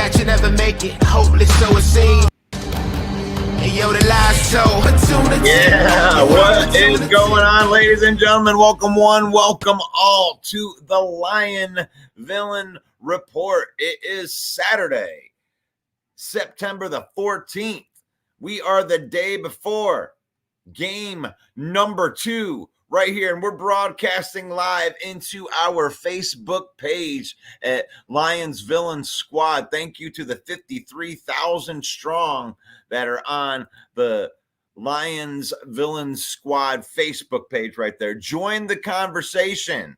That you never make it, hopeless so it seems. Yo, the last show. Yeah, what is going on, ladies and gentlemen? Welcome one, welcome all to the Lion Villain Report. It is Saturday, September the 14th. We are the day before game number 2 right here, and we're broadcasting live into our Facebook page at Lions Villain Squad. Thank you to the 53,000 strong that are on the Lions Villain Squad Facebook page right there. Join the conversation.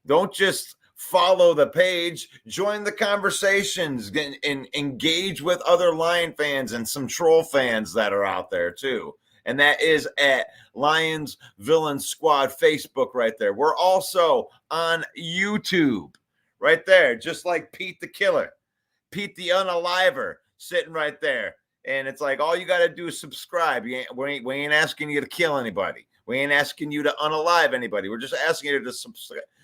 Don't just follow the page. Join the conversations and engage with other Lion fans and some troll fans that are out there too. And that is at Lions Villain Squad Facebook right there. We're also on YouTube right there, just like Pete the Killer, Pete the Unaliver sitting right there. And it's like, all you got to do is subscribe. We ain't asking you to kill anybody. We ain't asking you to unalive anybody. We're just asking you to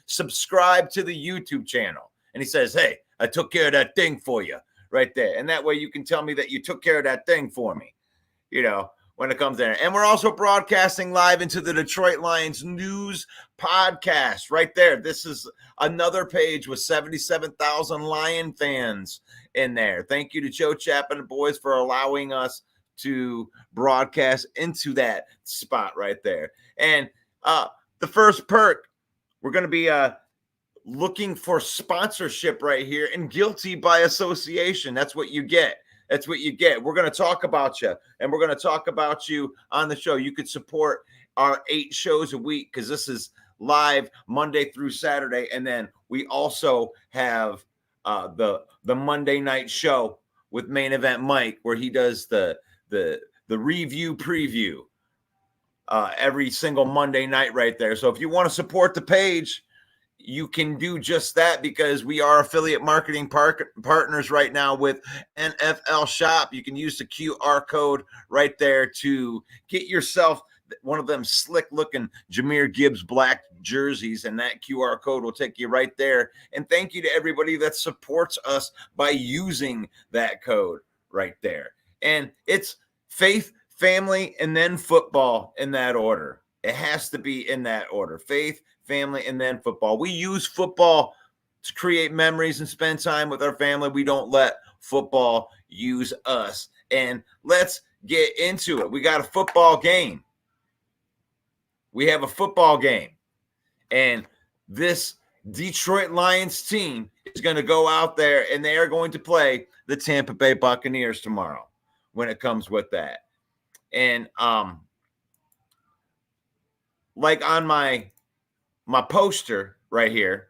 subscribe to the YouTube channel. And he says, hey, I took care of that thing for you right there. And that way you can tell me that you took care of that thing for me. You know, when it comes there. And we're also broadcasting live into the Detroit Lions news podcast right there. This is another page with 77,000 Lion fans in there. Thank you to Joe Chap and the boys for allowing us to broadcast into that spot right there. And the first perk, we're going to be looking for sponsorship right here, and guilty by association. That's what you get. That's what you get. We're going to talk about you, and we're going to talk about you on the show. You could support our 8 shows a week because this is live Monday through Saturday, and then we also have the Monday night show with Main Event Mike, where he does the review preview every single Monday night right there. So if you want to support the page, you can do just that, because we are affiliate marketing partners right now with NFL Shop. You can use the QR code right there to get yourself one of them slick looking Jahmyr Gibbs black jerseys, and that QR code will take you right there. And thank you to everybody that supports us by using that code right there. And it's faith, family, and then football in that order. It has to be in that order. Faith, family, and then football. We use football to create memories and spend time with our family. We don't let football use us. And let's get into it. We got a football game. We have a football game. And this Detroit Lions team is going to go out there, and they are going to play the Tampa Bay Buccaneers tomorrow when it comes with that. And like on my poster right here,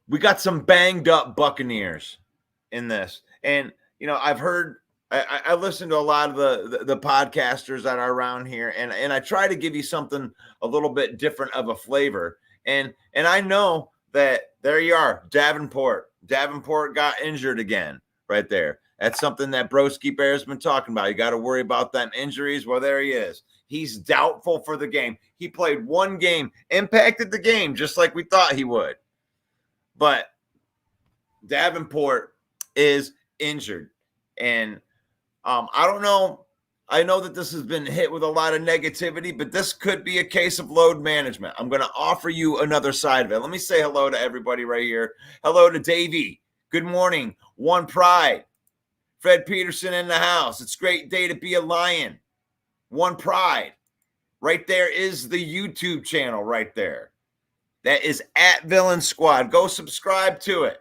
we got some banged up Buccaneers in this. And, you know, I've heard, I listen to a lot of the podcasters that are around here, and I try to give you something a little bit different of a flavor. And I know that there you are, Davenport. Davenport got injured again right there. That's something that Broski Bear's been talking about. You got to worry about them injuries. Well, there he is. He's doubtful for the game. He played one game, impacted the game just like we thought he would. But Davenport is injured. And I don't know. I know that this has been hit with a lot of negativity, but this could be a case of load management. I'm going to offer you another side of it. Let me say hello to everybody right here. Hello to Davey. Good morning. One Pride. Fred Peterson in the house. It's a great day to be a Lion. One Pride. Right there is the YouTube channel right there. That is at Villain Squad. Go subscribe to it.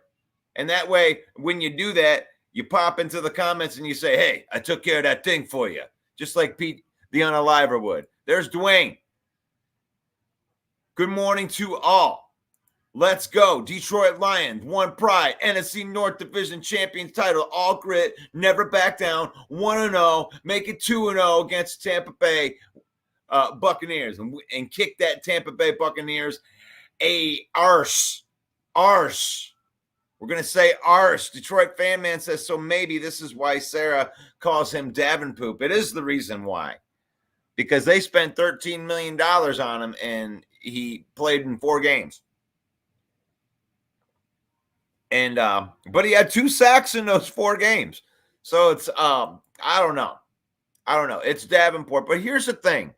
And that way, when you do that, you pop into the comments and you say, hey, I took care of that thing for you. Just like Pete the Unaliver would. There's Dwayne. Good morning to all. Let's go. Detroit Lions, One Pride, NFC North Division Champions title, all grit, never back down, 1-0, make it 2-0 against Tampa Bay Buccaneers, and kick that Tampa Bay Buccaneers arse. We're going to say arse. Detroit Fan Man says, so maybe this is why Sarah calls him Davenpoop. It is the reason why. Because they spent $13 million on him, and he played in 4 games. And but he had 2 sacks in those 4 games. So it's I don't know. It's Davenport. But here's the thing.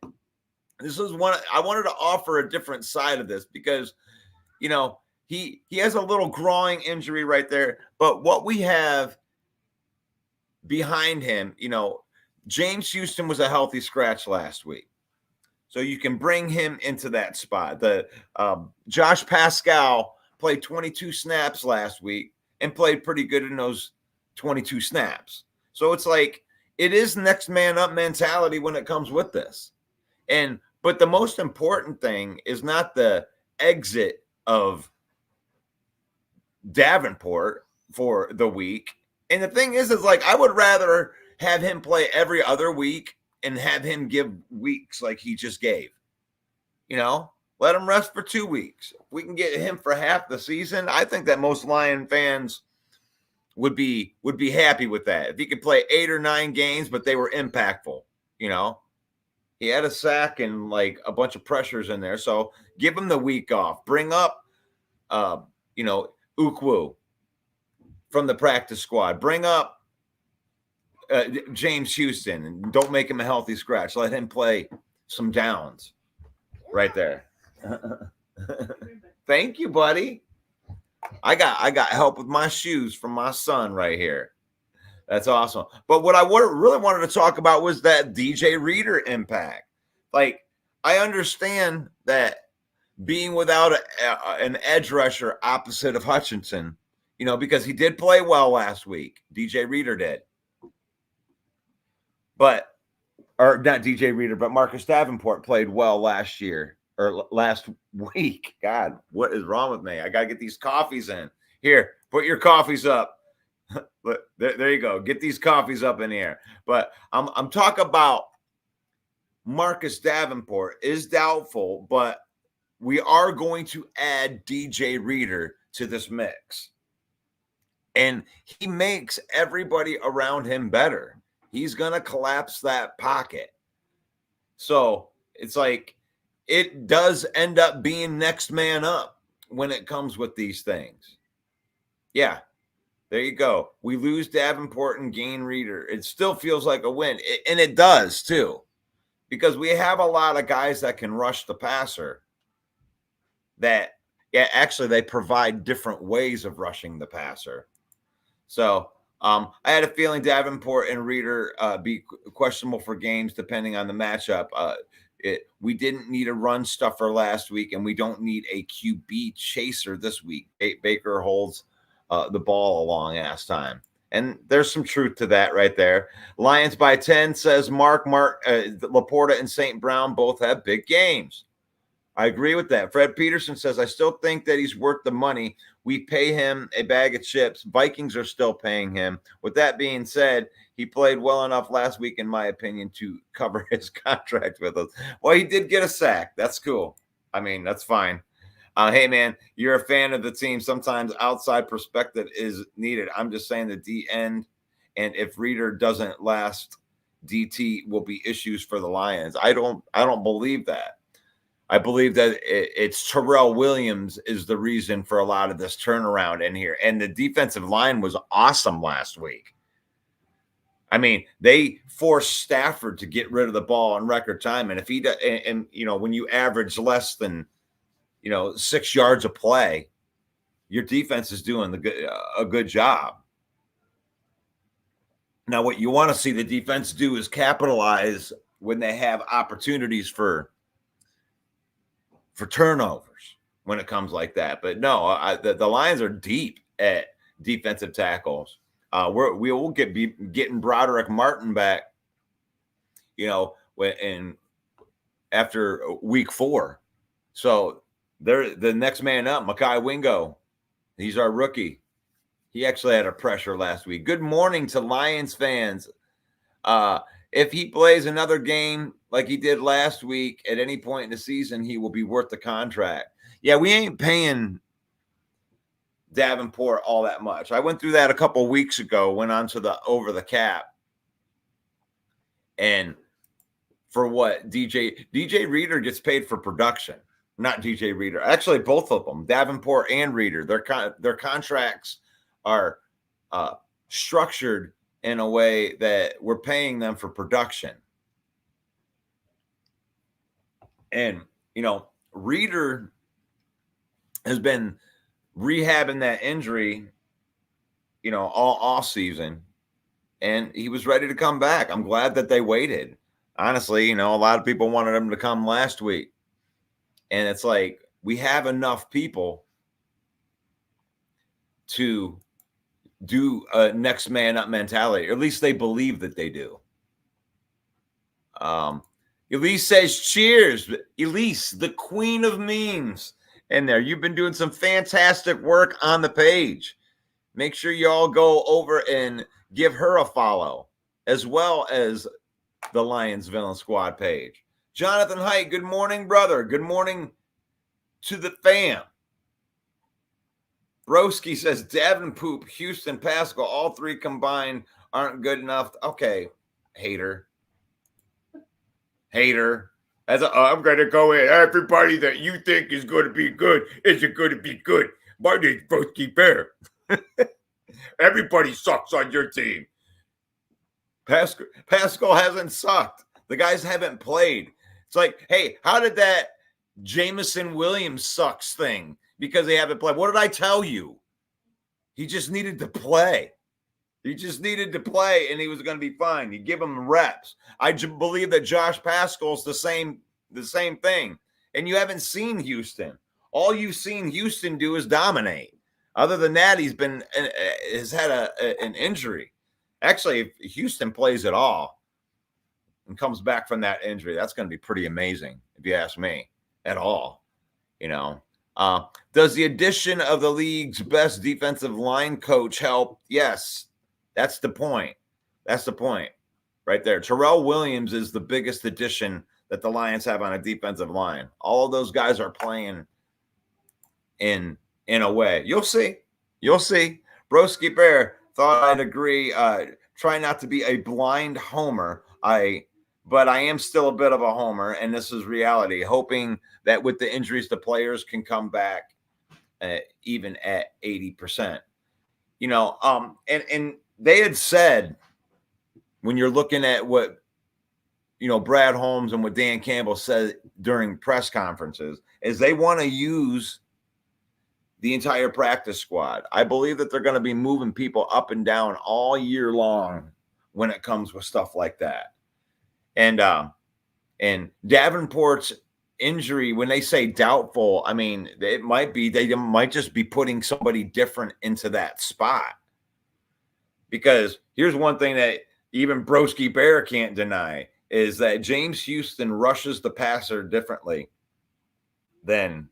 This is one I wanted to offer a different side of this, because, you know, he has a little groin injury right there. But what we have behind him, you know, James Houston was a healthy scratch last week. So you can bring him into that spot. The Josh Pascal played 22 snaps last week and played pretty good in those 22 snaps. So it's like, it is next man up mentality when it comes with this. But the most important thing is not the exit of Davenport for the week. And the thing is like, I would rather have him play every other week and have him give weeks like he just gave. You know, let him rest for 2 weeks. If we can get him for half the season, I think that most Lion fans would be happy with that. If he could play 8 or 9 games, but they were impactful, you know. He had a sack and like a bunch of pressures in there. So give him the week off. Bring up, you know, Ukwu from the practice squad. Bring up James Houston, and don't make him a healthy scratch. Let him play some downs right there. Thank you, buddy. I got help with my shoes from my son right here. That's awesome. But what I really wanted to talk about was that DJ Reader impact. Like, I understand that being without an edge rusher opposite of Hutchinson, because he did play well last week. DJ Reader did. Or not DJ Reader, but Marcus Davenport played well last year or last week. God, what is wrong with me? I got to get these coffees in. Here, put your coffees up. There you go. Get these coffees up in here. But I'm talking about Marcus Davenport is doubtful, but we are going to add DJ Reader to this mix. And he makes everybody around him better. He's going to collapse that pocket. So it's like it does end up being next man up when it comes with these things. Yeah, there you go. We lose Davenport and gain Reader. It still feels like a win. And it does too, because we have a lot of guys that can rush the passer that, actually they provide different ways of rushing the passer. So I had a feeling Davenport and Reader be questionable for games depending on the matchup. We didn't need a run stuffer last week, and we don't need a QB chaser this week. Baker holds the ball a long ass time. And there's some truth to that right there. Lions by 10 says Mark, Laporta, and St. Brown both have big games. I agree with that. Fred Peterson says, I still think that he's worth the money. We pay him a bag of chips. Vikings are still paying him. With that being said, he played well enough last week, in my opinion, to cover his contract with us. Well, he did get a sack. That's cool. I mean, that's fine. Hey, man, you're a fan of the team. Sometimes outside perspective is needed. I'm just saying the D end, and if Reader doesn't last, DT will be issues for the Lions. I don't believe that. I believe that it's Terrell Williams is the reason for a lot of this turnaround in here. And the defensive line was awesome last week. I mean, they forced Stafford to get rid of the ball in record time. And if he does, and when you average less than, 6 yards a play, your defense is doing a good job. Now, what you want to see the defense do is capitalize when they have opportunities for turnovers when it comes like that. But no, the Lions are deep at defensive tackles. We will getting Broderick Martin back, after week 4. So they're the next man up. Mekhi Wingo, he's our rookie. He actually had a pressure last week. Good morning to Lions fans. If he plays another game like he did last week at any point in the season, he will be worth the contract. Yeah, we ain't paying Davenport all that much. I went through that a couple of weeks ago, went on to the over the cap. And for what DJ Reader gets paid for production, not DJ Reader. Actually, both of them, Davenport and Reader, their contracts are structured in a way that we're paying them for production. And, Reader has been rehabbing that injury, all off season, and he was ready to come back. I'm glad that they waited. Honestly, a lot of people wanted him to come last week. And it's like, we have enough people to do a next man up mentality, or at least they believe that they do. Elise says, cheers. Elise, the queen of memes in there. You've been doing some fantastic work on the page. Make sure you all go over and give her a follow, as well as the Lions Villain Squad page. Jonathan Height, good morning, brother. Good morning to the fam. Broski says, Davenport, Houston, Pascal, all three combined aren't good enough. Okay, hater. I'm going to go in. Everybody that you think is going to be good isn't going to be good. My name's Broski Bear. Everybody sucks on your team. Pascal hasn't sucked. The guys haven't played. It's like, hey, how did that Jameson Williams sucks thing? Because they haven't played. What did I tell you? He just needed to play. He just needed to play, and he was going to be fine. You give him reps. I believe that Josh Pascal's the same thing. And you haven't seen Houston. All you've seen Houston do is dominate. Other than that, has had an injury. Actually, if Houston plays at all and comes back from that injury, that's going to be pretty amazing, if you ask me, at all. Does the addition of the league's best defensive line coach help? Yes, that's the point. That's the point right there. Terrell Williams is the biggest addition that the Lions have on a defensive line. All of those guys are playing in a way. You'll see. Broski Bear thought I'd agree. Try not to be a blind homer. But I am still a bit of a homer, and this is reality. Hoping that with the injuries, the players can come back even at 80%. And they had said, when you're looking at what Brad Holmes and what Dan Campbell said during press conferences, is they want to use the entire practice squad. I believe that they're going to be moving people up and down all year long when it comes with stuff like that. And Davenport's injury, when they say doubtful, I mean, it might be, they might just be putting somebody different into that spot. Because here's one thing that even Broski Bear can't deny, is that James Houston rushes the passer differently than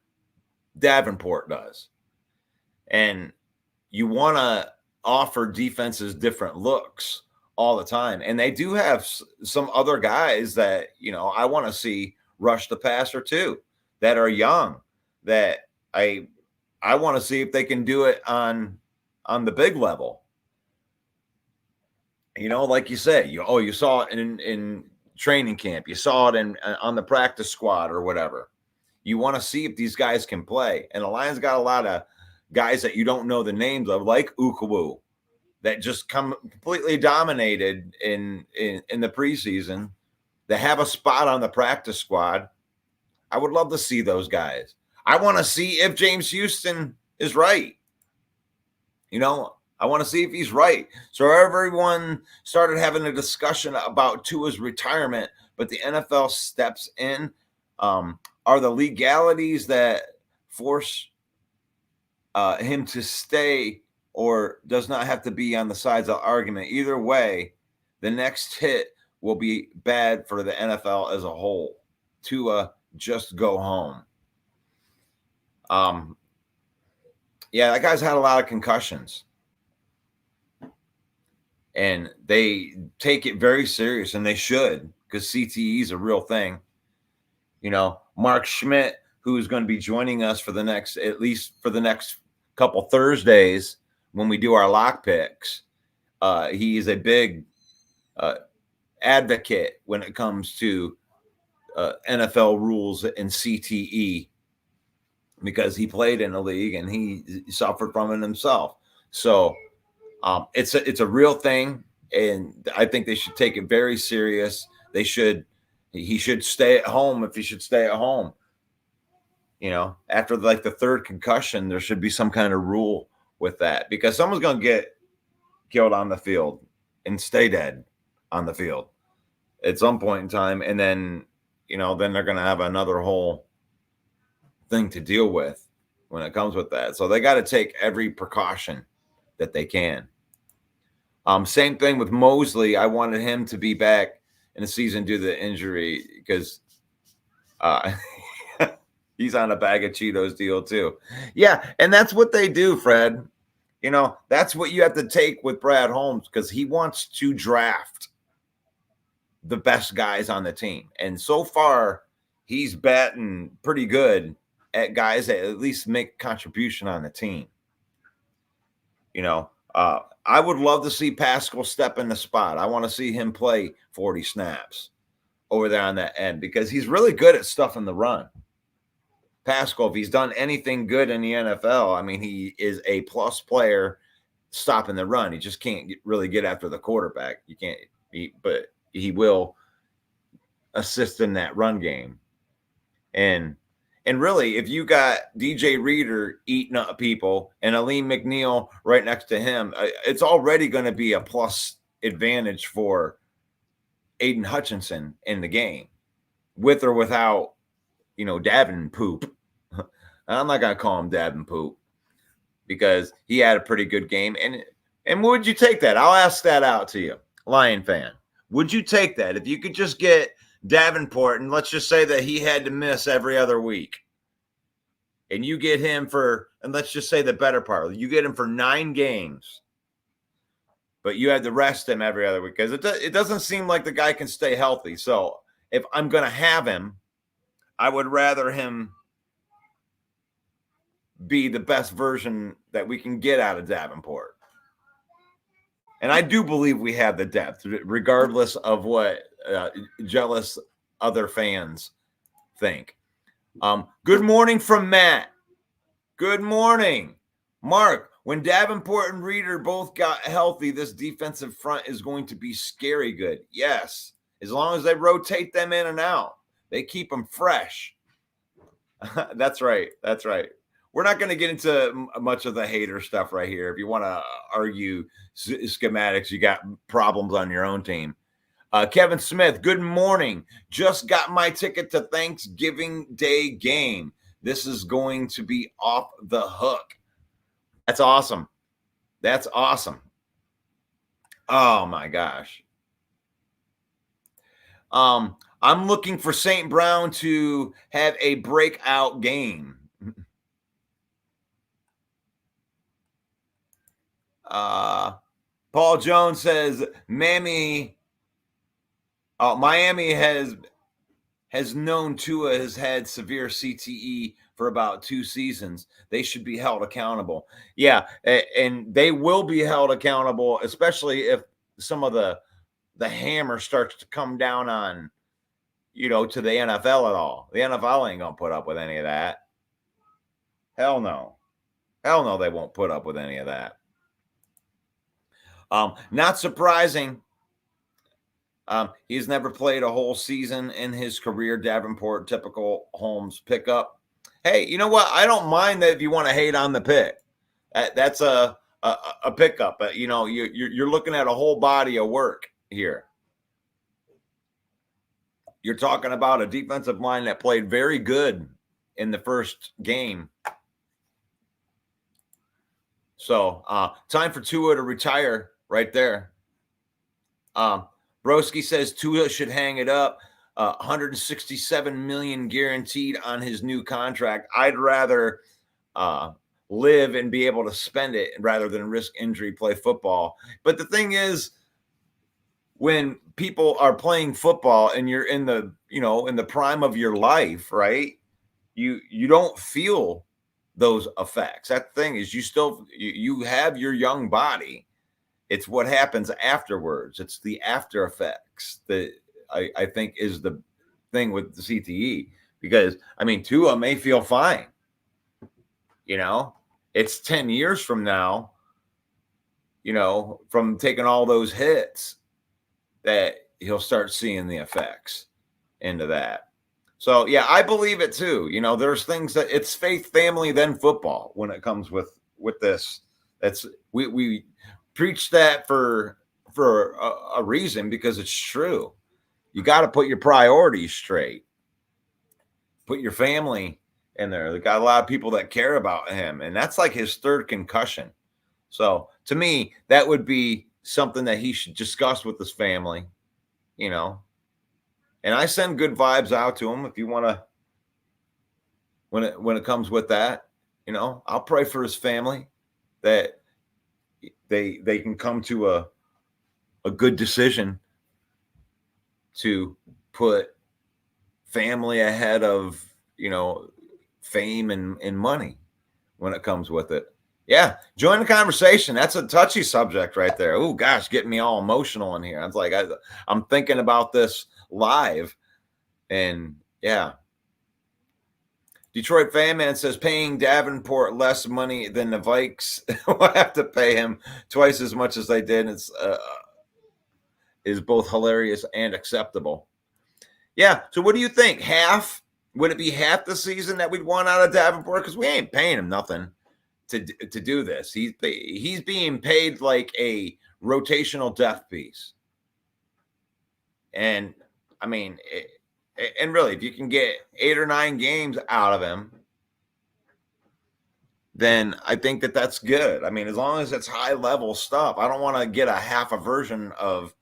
Davenport does. And you want to offer defenses different looks all the time. And they do have some other guys that, I want to see rush the passer too, that are young, that I want to see if they can do it on the big level. Like you said, you saw it in training camp. You saw it on the practice squad or whatever. You want to see if these guys can play. And the Lions got a lot of guys that you don't know the names of, like Ukuwu, that just completely dominated in the preseason, that have a spot on the practice squad. I would love to see those guys. I want to see if James Houston is right. I want to see if he's right. So everyone started having a discussion about Tua's retirement, but the NFL steps in. Are the legalities that force him to stay or does not have to be on the sides of the argument? Either way, the next hit will be bad for the NFL as a whole. Tua, just go home. Yeah, that guy's had a lot of concussions. And they take it very serious, and they should, because CTE is a real thing. Mark Schmidt, who's going to be joining us at least for the next couple Thursdays when we do our lock picks. He's a big advocate when it comes to NFL rules and CTE, because he played in the league and he suffered from it himself. So it's a real thing, and I think they should take it very serious. He should stay at home if he should stay at home. After like the third concussion, there should be some kind of rule with that, because someone's going to get killed on the field and stay dead on the field at some point in time. And then, then they're going to have another whole thing to deal with when it comes with that. So they got to take every precaution that they can. Same thing with Mosley. I wanted him to be back in the season due to the injury, because he's on a bag of Cheetos deal too. Yeah, and that's what they do, Fred. That's what you have to take with Brad Holmes, because he wants to draft the best guys on the team. And so far, he's batting pretty good at guys that at least make contribution on the team. I would love to see Pascal step in the spot. I want to see him play 40 snaps over there on that end, because he's really good at stuffing the run. Pascal, if he's done anything good in the NFL, I mean, he is a plus player stopping the run. He just can't really get after the quarterback. You can't, but he will assist in that run game. And really, if you got DJ Reader eating up people and Aleem McNeil right next to him, it's already going to be a plus advantage for Aiden Hutchinson in the game, with or without, Davin Poop. I'm not going to call him Davin Poop because he had a pretty good game. And would you take that? I'll ask that out to you, Lion fan. Would you take that if you could just get Davenport, and let's just say that he had to miss every other week, and you get him for, and let's just say the better part, you get him for 9 games, but you had to rest him every other week because it doesn't seem like the guy can stay healthy. So if I'm going to have him, I would rather him be the best version that we can get out of Davenport. And I do believe we have the depth, regardless of what jealous other fans think. Good morning from Matt. Good morning. Mark, when Davenport and Reader both got healthy, this defensive front is going to be scary good. Yes, as long as they rotate them in and out. They keep them fresh. That's right. That's right. We're not going to get into much of the hater stuff right here. If you want to argue schematics, you got problems on your own team. Kevin Smith, good morning. Just got my ticket to Thanksgiving Day game. This is going to be off the hook. That's awesome. That's awesome. Oh, my gosh. I'm looking for St. Brown to have a breakout game. Paul Jones says Miami has known Tua has had severe CTE for about 2 seasons. They should be held accountable. Yeah, and they will be held accountable, especially if some of the hammer starts to come down on, to the NFL at all. The NFL ain't gonna put up with any of that. Hell no. Hell no, they won't put up with any of that. Not surprising. He's never played a whole season in his career. Davenport, typical Holmes pickup. Hey, you know what? I don't mind that if you want to hate on the pick. That's a pickup. You're looking at a whole body of work here. You're talking about a defensive line that played very good in the first game. So time for Tua to retire right there. Broski says Tua should hang it up. $167 million guaranteed on his new contract. I'd rather live and be able to spend it rather than risk injury, play football. But the thing is, when people are playing football and you're in the, in the prime of your life, right? You don't feel those effects. That thing is, you have your young body. It's what happens afterwards. It's the after effects that I think is the thing with the CTE, because Tua may feel fine. It's 10 years from now, from taking all those hits, that he'll start seeing the effects into that. So yeah, I believe it too. There's things that it's faith, family, then football when it comes with this. That's we preach that for a reason, because it's true. You got to put your priorities straight. Put your family in there. They got a lot of people that care about him, and that's like his 3rd concussion. So to me, that would be something that he should discuss with his family, And I send good vibes out to him if you want to. When it comes with that, I'll pray for his family that they can come to a good decision to put family ahead of, fame and money when it comes with it. Yeah, join the conversation. That's a touchy subject right there. Oh, gosh, getting me all emotional in here. I was like, I'm thinking about this live. And, yeah. Detroit Fan Man says paying Davenport less money than the Vikes will have to pay him twice as much as they did. It's is both hilarious and acceptable. Yeah. So what do you think? Half? Would it be half the season that we'd want out of Davenport? Because we ain't paying him nothing to do this. He's being paid like a rotational depth piece. And I mean, and really, if you can get 8 or 9 games out of him, then I think that that's good. I mean, as long as it's high level stuff, I don't want to get a half a version of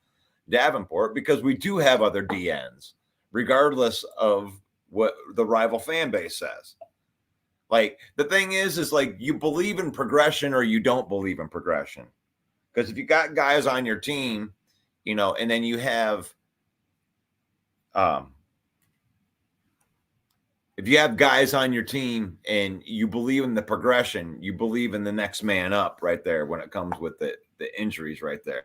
Davenport because we do have other DNs, regardless of what the rival fan base says. Like the thing is like you believe in progression or you don't believe in progression. Because if you got guys on your team, you know, and then you have if you have guys on your team and you believe in the progression, you believe in the next man up right there when it comes with the injuries right there.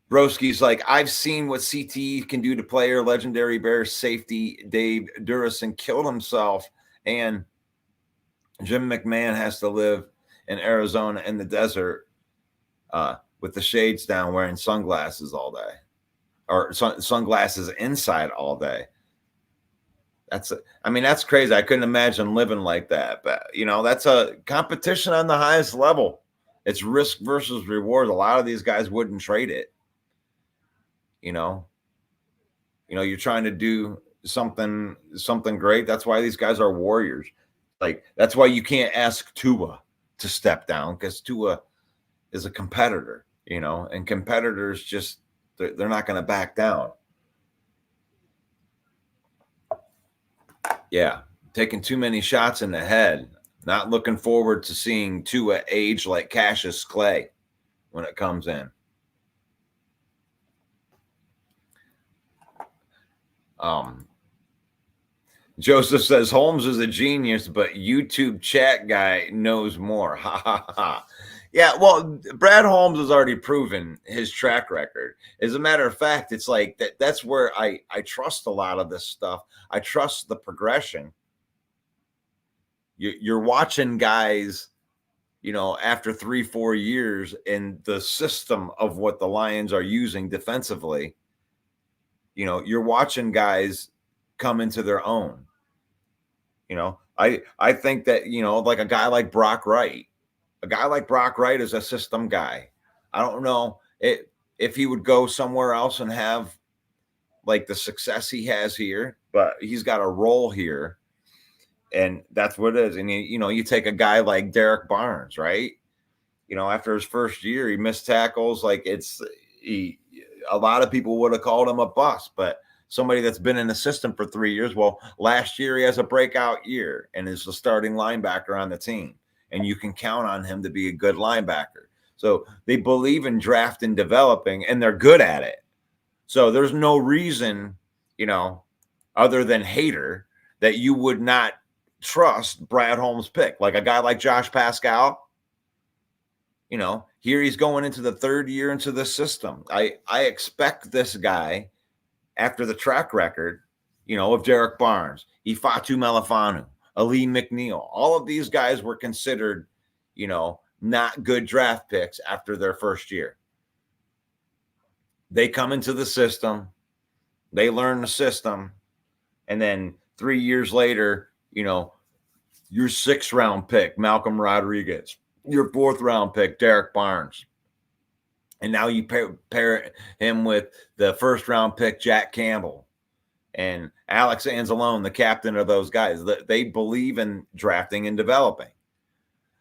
Broski's like, I've seen what CTE can do to player. Legendary Bears safety Dave Durison killed himself, and Jim McMahon has to live in Arizona in the desert with the shades down, wearing sunglasses all day, or sunglasses inside all day. I mean, that's crazy. I couldn't imagine living like that. But, you know, that's a competition on the highest level. It's risk versus reward. A lot of these guys wouldn't trade it. You know, you're trying to do something great. That's why these guys are warriors. Like, that's why you can't ask Tua to step down, because Tua is a competitor, you know, and competitors just, they're not going to back down. Yeah. Taking too many shots in the head. Not looking forward to seeing Tua age like Cassius Clay when it comes in. Joseph says Holmes is a genius, but YouTube chat guy knows more. Ha ha ha. Yeah, well, Brad Holmes has already proven his track record. As a matter of fact, it's like that's where I trust a lot of this stuff. I trust the progression. You're watching guys, you know, after 3-4 years in the system of what the Lions are using defensively. You know, you're watching guys come into their own. You know, I think that, you know, like a guy like Brock Wright. A guy like Brock Wright is a system guy. I don't know if he would go somewhere else and have like the success he has here, but he's got a role here, and that's what it is. And you know, you take a guy like Derek Barnes, right? You know, after his first year, he missed tackles. Like a lot of people would have called him a bust, but somebody that's been in the system for 3 years. Well, last year he has a breakout year and is the starting linebacker on the team. And you can count on him to be a good linebacker. So they believe in draft and developing, and they're good at it. So there's no reason, you know, other than hater, that you would not trust Brad Holmes' pick. Like a guy like Josh Pascal, you know, here he's going into the 3rd year into the system. I expect this guy, after the track record, you know, of Derek Barnes, Ifeatu Melifonwu, Ali McNeil, all of these guys were considered, you know, not good draft picks after their first year. They come into the system, they learn the system, and then 3 years later, you know, your 6th round pick, Malcolm Rodriguez, your 4th round pick, Derek Barnes. And now you pair him with the 1st round pick, Jack Campbell, and Alex Anzalone, the captain of those guys. They believe in drafting and developing.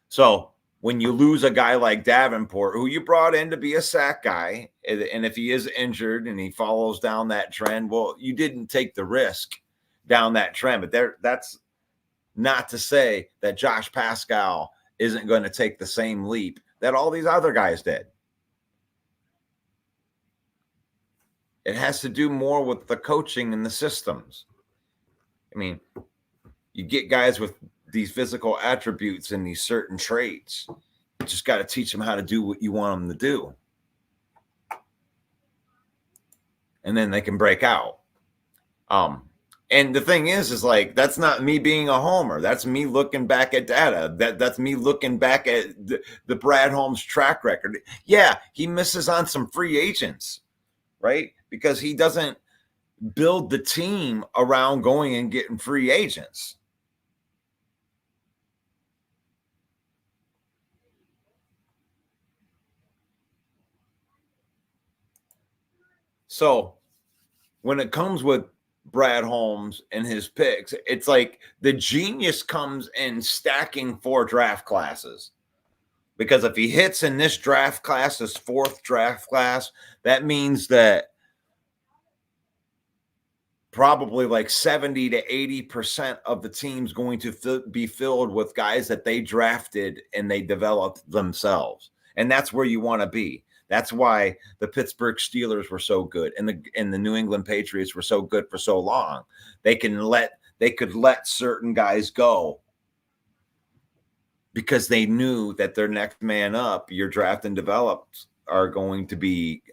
So when you lose a guy like Davenport, who you brought in to be a sack guy, and if he is injured and he follows down that trend, well, you didn't take the risk down that trend. But that's not to say that Josh Pascal isn't going to take the same leap that all these other guys did. It has to do more with the coaching and the systems. I mean, you get guys with these physical attributes and these certain traits. You just got to teach them how to do what you want them to do. And then they can break out. And the thing is like, that's not me being a homer. That's me looking back at data. That's me looking back at the Brad Holmes track record. Yeah, he misses on some free agents, right? Because he doesn't build the team around going and getting free agents. So when it comes with Brad Holmes and his picks, it's like the genius comes in stacking 4 draft classes. Because if he hits in this draft class, this 4th draft class, that means that probably like 70 to 80% of the team's going to be filled with guys that they drafted and they developed themselves. And that's where you want to be. That's why the Pittsburgh Steelers were so good and the New England Patriots were so good for so long. They could let certain guys go because they knew that their next man up, your draft and developed, are going to be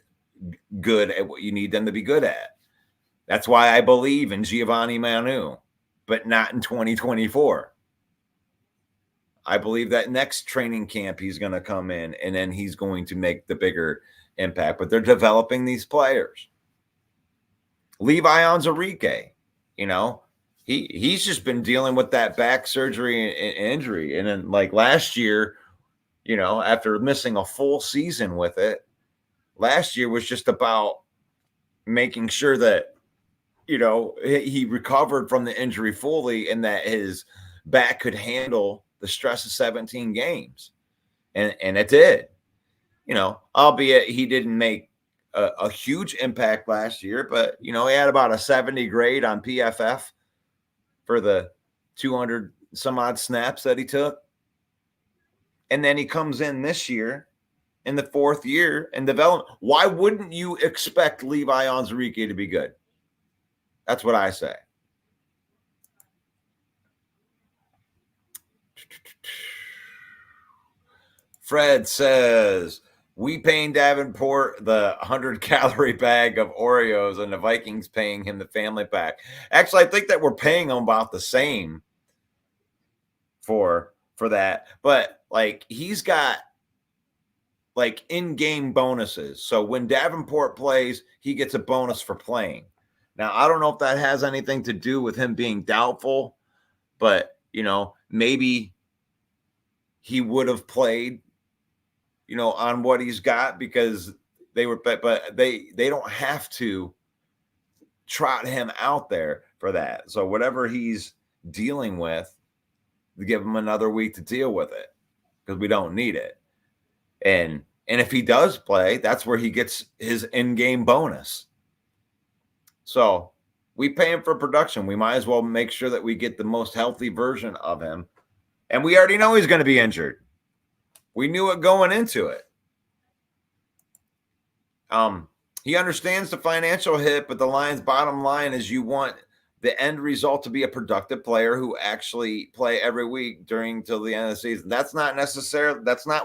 good at what you need them to be good at. That's why I believe in Giovanni Manu, but not in 2024. I believe that next training camp he's going to come in and then he's going to make the bigger impact. But they're developing these players. Levi Onwuzurike, he's just been dealing with that back surgery and injury. And then like last year, after missing a full season with it, last year was just about making sure that, he recovered from the injury fully and that his back could handle the stress of 17 games. And it did, albeit he didn't make a huge impact last year, but, he had about a 70 grade on PFF for the 200 some odd snaps that he took. And then he comes in this year in the 4th year and develop. Why wouldn't you expect Levi Onwuzurike to be good? That's what I say. Fred says, we paying Davenport the 100-calorie bag of Oreos and the Vikings paying him the family pack. Actually, I think that we're paying him about the same for that. But like he's got like in-game bonuses. So when Davenport plays, he gets a bonus for playing. Now, I don't know if that has anything to do with him being doubtful, but, maybe he would have played, on what he's got because they were, but they don't have to trot him out there for that. So whatever he's dealing with, give him another week to deal with it because we don't need it. And if he does play, that's where he gets his in-game bonus. So we pay him for production. We might as well make sure that we get the most healthy version of him. And we already know he's going to be injured. We knew it going into it. He understands the financial hit, but the Lions' bottom line is you want the end result to be a productive player who actually play every week till the end of the season. That's not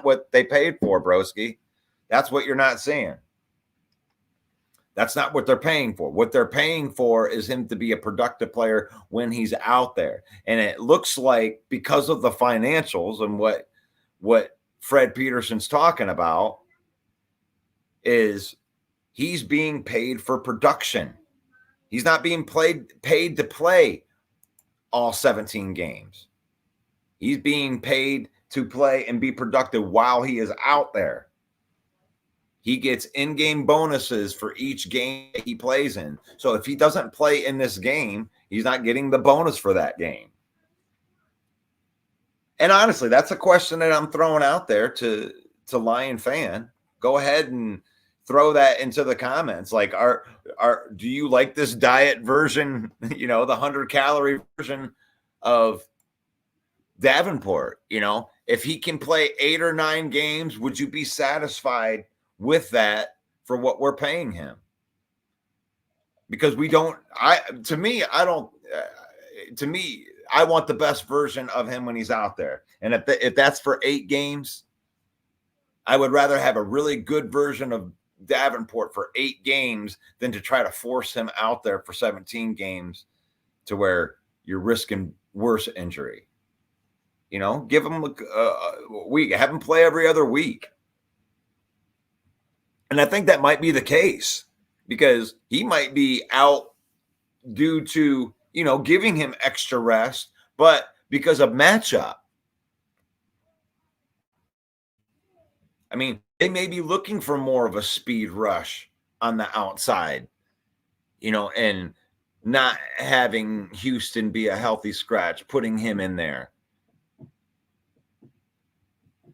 what they paid for, broski. That's what you're not seeing. That's not what they're paying for. What they're paying for is him to be a productive player when he's out there. And it looks like because of the financials and what Fred Peterson's talking about is he's being paid for production. He's not being paid to play all 17 games. He's being paid to play and be productive while he is out there. He gets in-game bonuses for each game he plays in. So if he doesn't play in this game, he's not getting the bonus for that game. And honestly, that's a question that I'm throwing out there to Lion fan. Go ahead and throw that into the comments. Like, do you like this diet version, the 100-calorie version of Davenport? If he can play 8 or 9 games, would you be satisfied with that for what we're paying him? Because I want the best version of him when he's out there. And if that's for 8 games, I would rather have a really good version of Davenport for 8 games than to try to force him out there for 17 games to where you're risking worse injury. Give him a week, have him play every other week. And I think that might be the case because he might be out due to, giving him extra rest, but because of matchup. I mean, they may be looking for more of a speed rush on the outside, and not having Houston be a healthy scratch, putting him in there.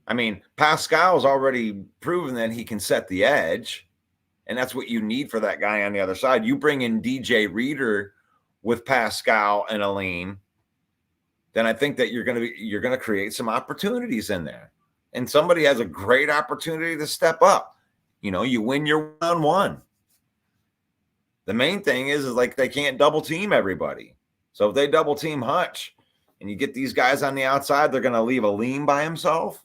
I mean, Pascal's already proven that he can set the edge, and that's what you need for that guy on the other side. You bring in DJ Reader with Pascal and Aline, then I think that you're going to create some opportunities in there. And somebody has a great opportunity to step up. You win your one-on-one. The main thing is like they can't double team everybody. So if they double team Hutch and you get these guys on the outside, they're going to leave Aline by himself.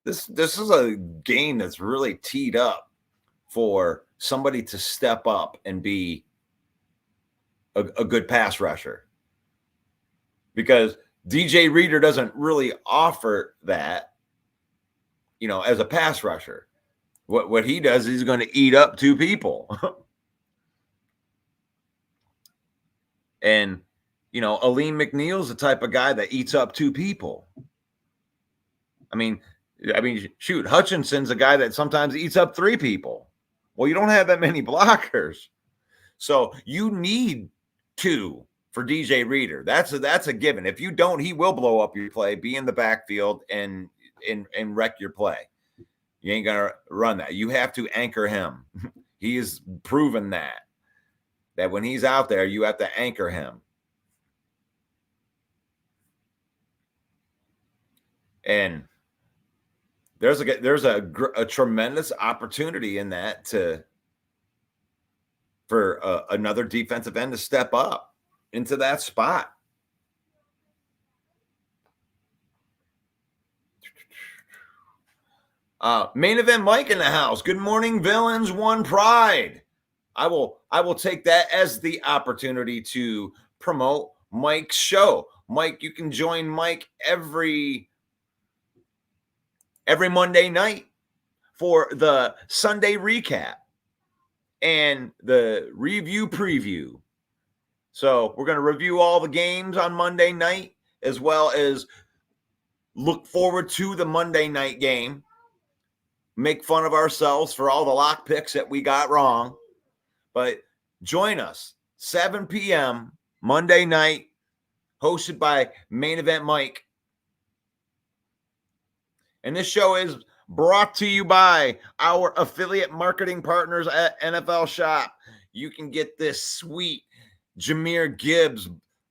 This is a game that's really teed up for somebody to step up and be a good pass rusher. Because DJ Reader doesn't really offer that, as a pass rusher. What he does is he's going to eat up two people. And, Aline McNeil's the type of guy that eats up two people. I mean, shoot, Hutchinson's a guy that sometimes eats up three people. Well, you don't have that many blockers. So you need two for DJ Reader. That's a given. If you don't, he will blow up your play, be in the backfield and wreck your play. You ain't going to run that. You have to anchor him. He has proven that when he's out there, you have to anchor him. And there's a tremendous opportunity in that for another defensive end to step up into that spot. Main event Mike in the house. Good morning, villains. One pride. I will take that as the opportunity to promote Mike's show. Mike, you can join Mike every Monday night for the Sunday recap and the review preview. So we're going to review all the games on Monday night, as well as look forward to the Monday night game. Make fun of ourselves for all the lock picks that we got wrong. But join us, 7 p.m. Monday night, hosted by Main Event Mike. And this show is brought to you by our affiliate marketing partners at NFL Shop. You can get this sweet Jahmyr Gibbs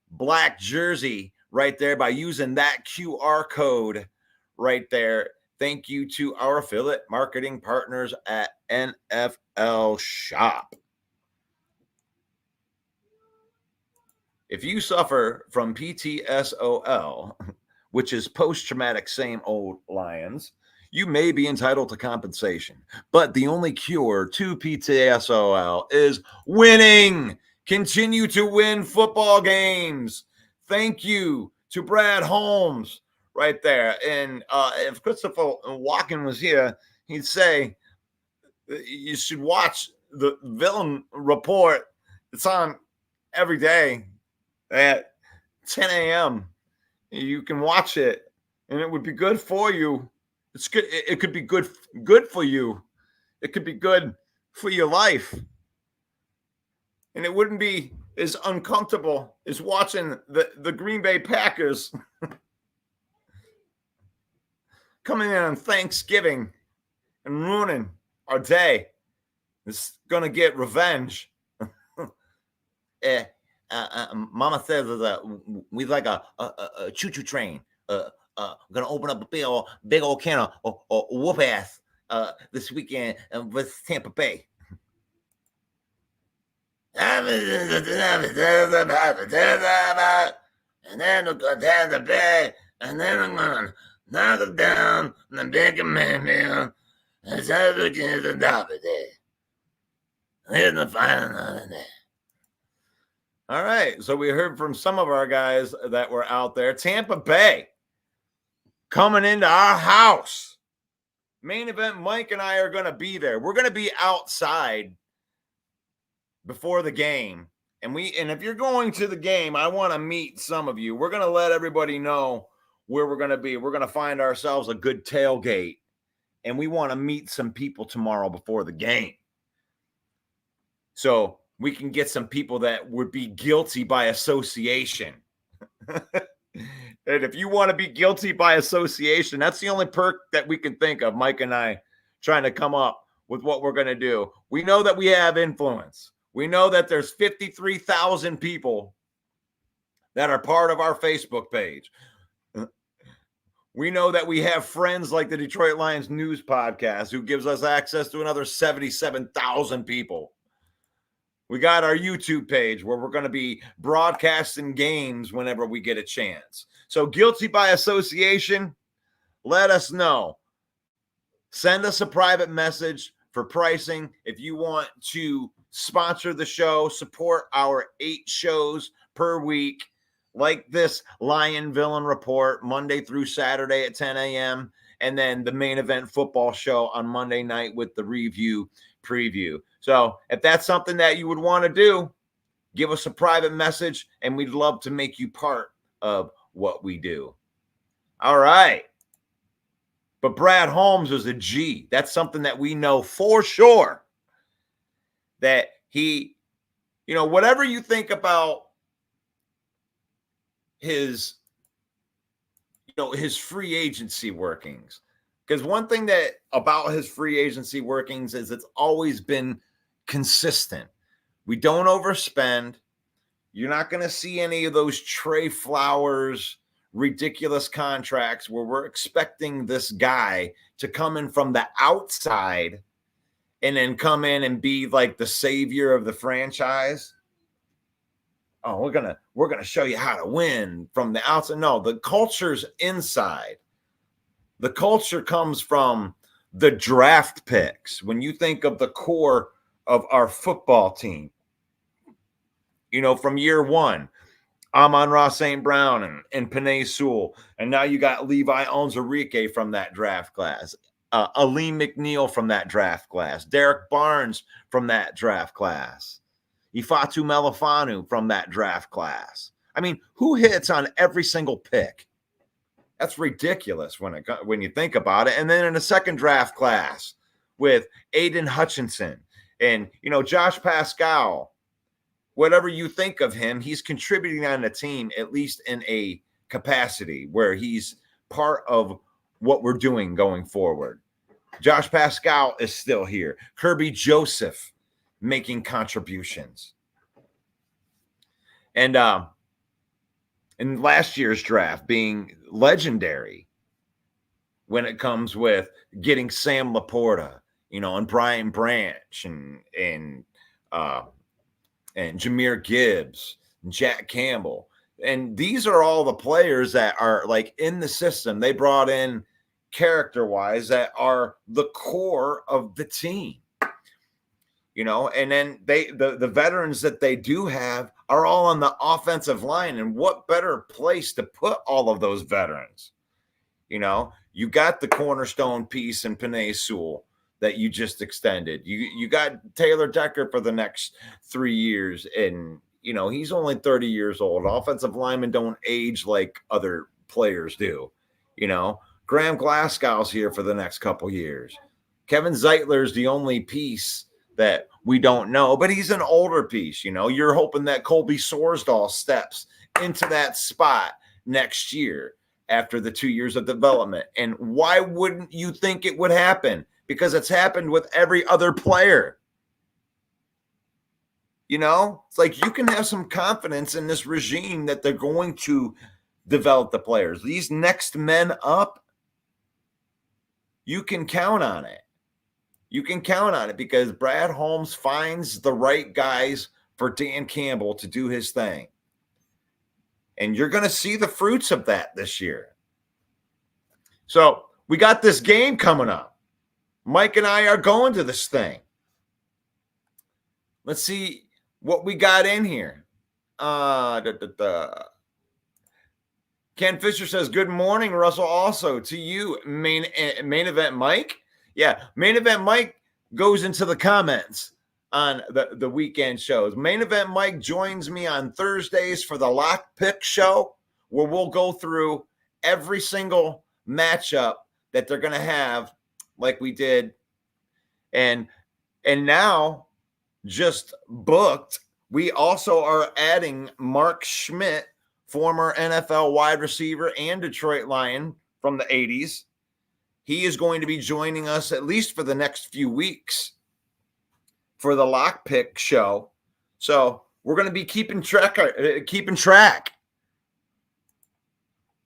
black jersey right there by using that QR code right there. Thank you to our affiliate marketing partners at NFL Shop. If you suffer from PTSOL, which is post-traumatic same old lions, you may be entitled to compensation. But the only cure to PTSOL is winning. Continue to win football games. Thank you to Brad Holmes right there. And if Christopher Walken was here, he'd say you should watch the Villain Report. It's on every day at 10 a.m. You can watch it, and it would be good for you. It's good. It could be good for you. It could be good for your life. And it wouldn't be as uncomfortable as watching the Green Bay Packers coming in on Thanksgiving and ruining our day. It's going to get revenge. Mama says that we like a choo-choo train. We're going to open up a big old can of whoop ass this weekend with Tampa Bay. And then we'll go down the bay, and then I'm going to knock it down, and then big a man down. That's how we get the top of it. Here's the final on it. All right. So we heard from some of our guys that were out there. Tampa Bay coming into our house. Main event, Mike and I are going to be there. We're going to be outside before the game. And if you're going to the game, I want to meet some of you. We're going to let everybody know where we're going to be. We're going to find ourselves a good tailgate. And we want to meet some people tomorrow before the game. So we can get some people that would be guilty by association. And if you want to be guilty by association, that's the only perk that we can think of, Mike and I, trying to come up with what we're going to do. We know that we have influence. We know that there's 53,000 people that are part of our Facebook page. We know that we have friends like the Detroit Lions News Podcast who gives us access to another 77,000 people. We got our YouTube page where we're going to be broadcasting games whenever we get a chance. So guilty by association, let us know. Send us a private message for pricing. If you want to sponsor the show, support our 8 shows per week, like this Lion Villain Report, Monday through Saturday at 10 a.m., and then the main event football show on Monday night with the review preview. So if that's something that you would want to do, give us a private message, and we'd love to make you part of what we do. All right. But Brad Holmes is a G. That's something that we know for sure. That he, whatever you think about his free agency workings. Because one thing that about his free agency workings is it's always been consistent. We don't overspend. You're not going to see any of those Trey Flowers ridiculous contracts where we're expecting this guy to come in from the outside and then come in and be like the savior of the franchise. Oh, we're gonna show you how to win from the outside. No, the culture's inside. The culture comes from the draft picks. When you think of the core of our football team, from year one, Amon-Ra St. Brown and Penei Sewell, and now you got Levi Onwuzurike from that draft class, Aleem McNeil from that draft class, Derek Barnes from that draft class, Ifeatu Melifonwu from that draft class. I mean, who hits on every single pick? That's ridiculous when you think about it. And then in the second draft class with Aiden Hutchinson and, Josh Pascal, whatever you think of him, he's contributing on the team, at least in a capacity where he's part of what we're doing going forward. Josh Pascal is still here. Kirby Joseph making contributions. And in last year's draft being legendary when it comes with getting Sam Laporta, and Brian Branch and Jahmyr Gibbs, and Jack Campbell. And these are all the players that are like in the system. They brought in character-wise that are the core of the team. And then the veterans that they do have are all on the offensive line. And what better place to put all of those veterans? You got the cornerstone piece in Penei Sewell that you just extended. You got Taylor Decker for the next 3 years. And, he's only 30 years old. Offensive linemen don't age like other players do. Graham Glasgow's here for the next couple years. Kevin Zeitler's the only piece that we don't know, but he's an older piece. You're hoping that Colby Sorsdahl steps into that spot next year after the 2 years of development. And why wouldn't you think it would happen? Because it's happened with every other player. It's like you can have some confidence in this regime that they're going to develop the players. These next men up, you can count on it. You can count on it because Brad Holmes finds the right guys for Dan Campbell to do his thing. And you're going to see the fruits of that this year. So we got this game coming up. Mike and I are going to this thing. Let's see what we got in here. Ken Fisher says, good morning, Russell. Also to you, main event Mike. Yeah, main event Mike goes into the comments on the weekend shows. Main event Mike joins me on Thursdays for the Lock Pick show, where we'll go through every single matchup that they're going to have, like we did. And now, just booked, we also are adding Mark Schmidt, former NFL wide receiver and Detroit Lion from the 80s. He is going to be joining us at least for the next few weeks for the Lock Pick show. So we're going to be keeping track.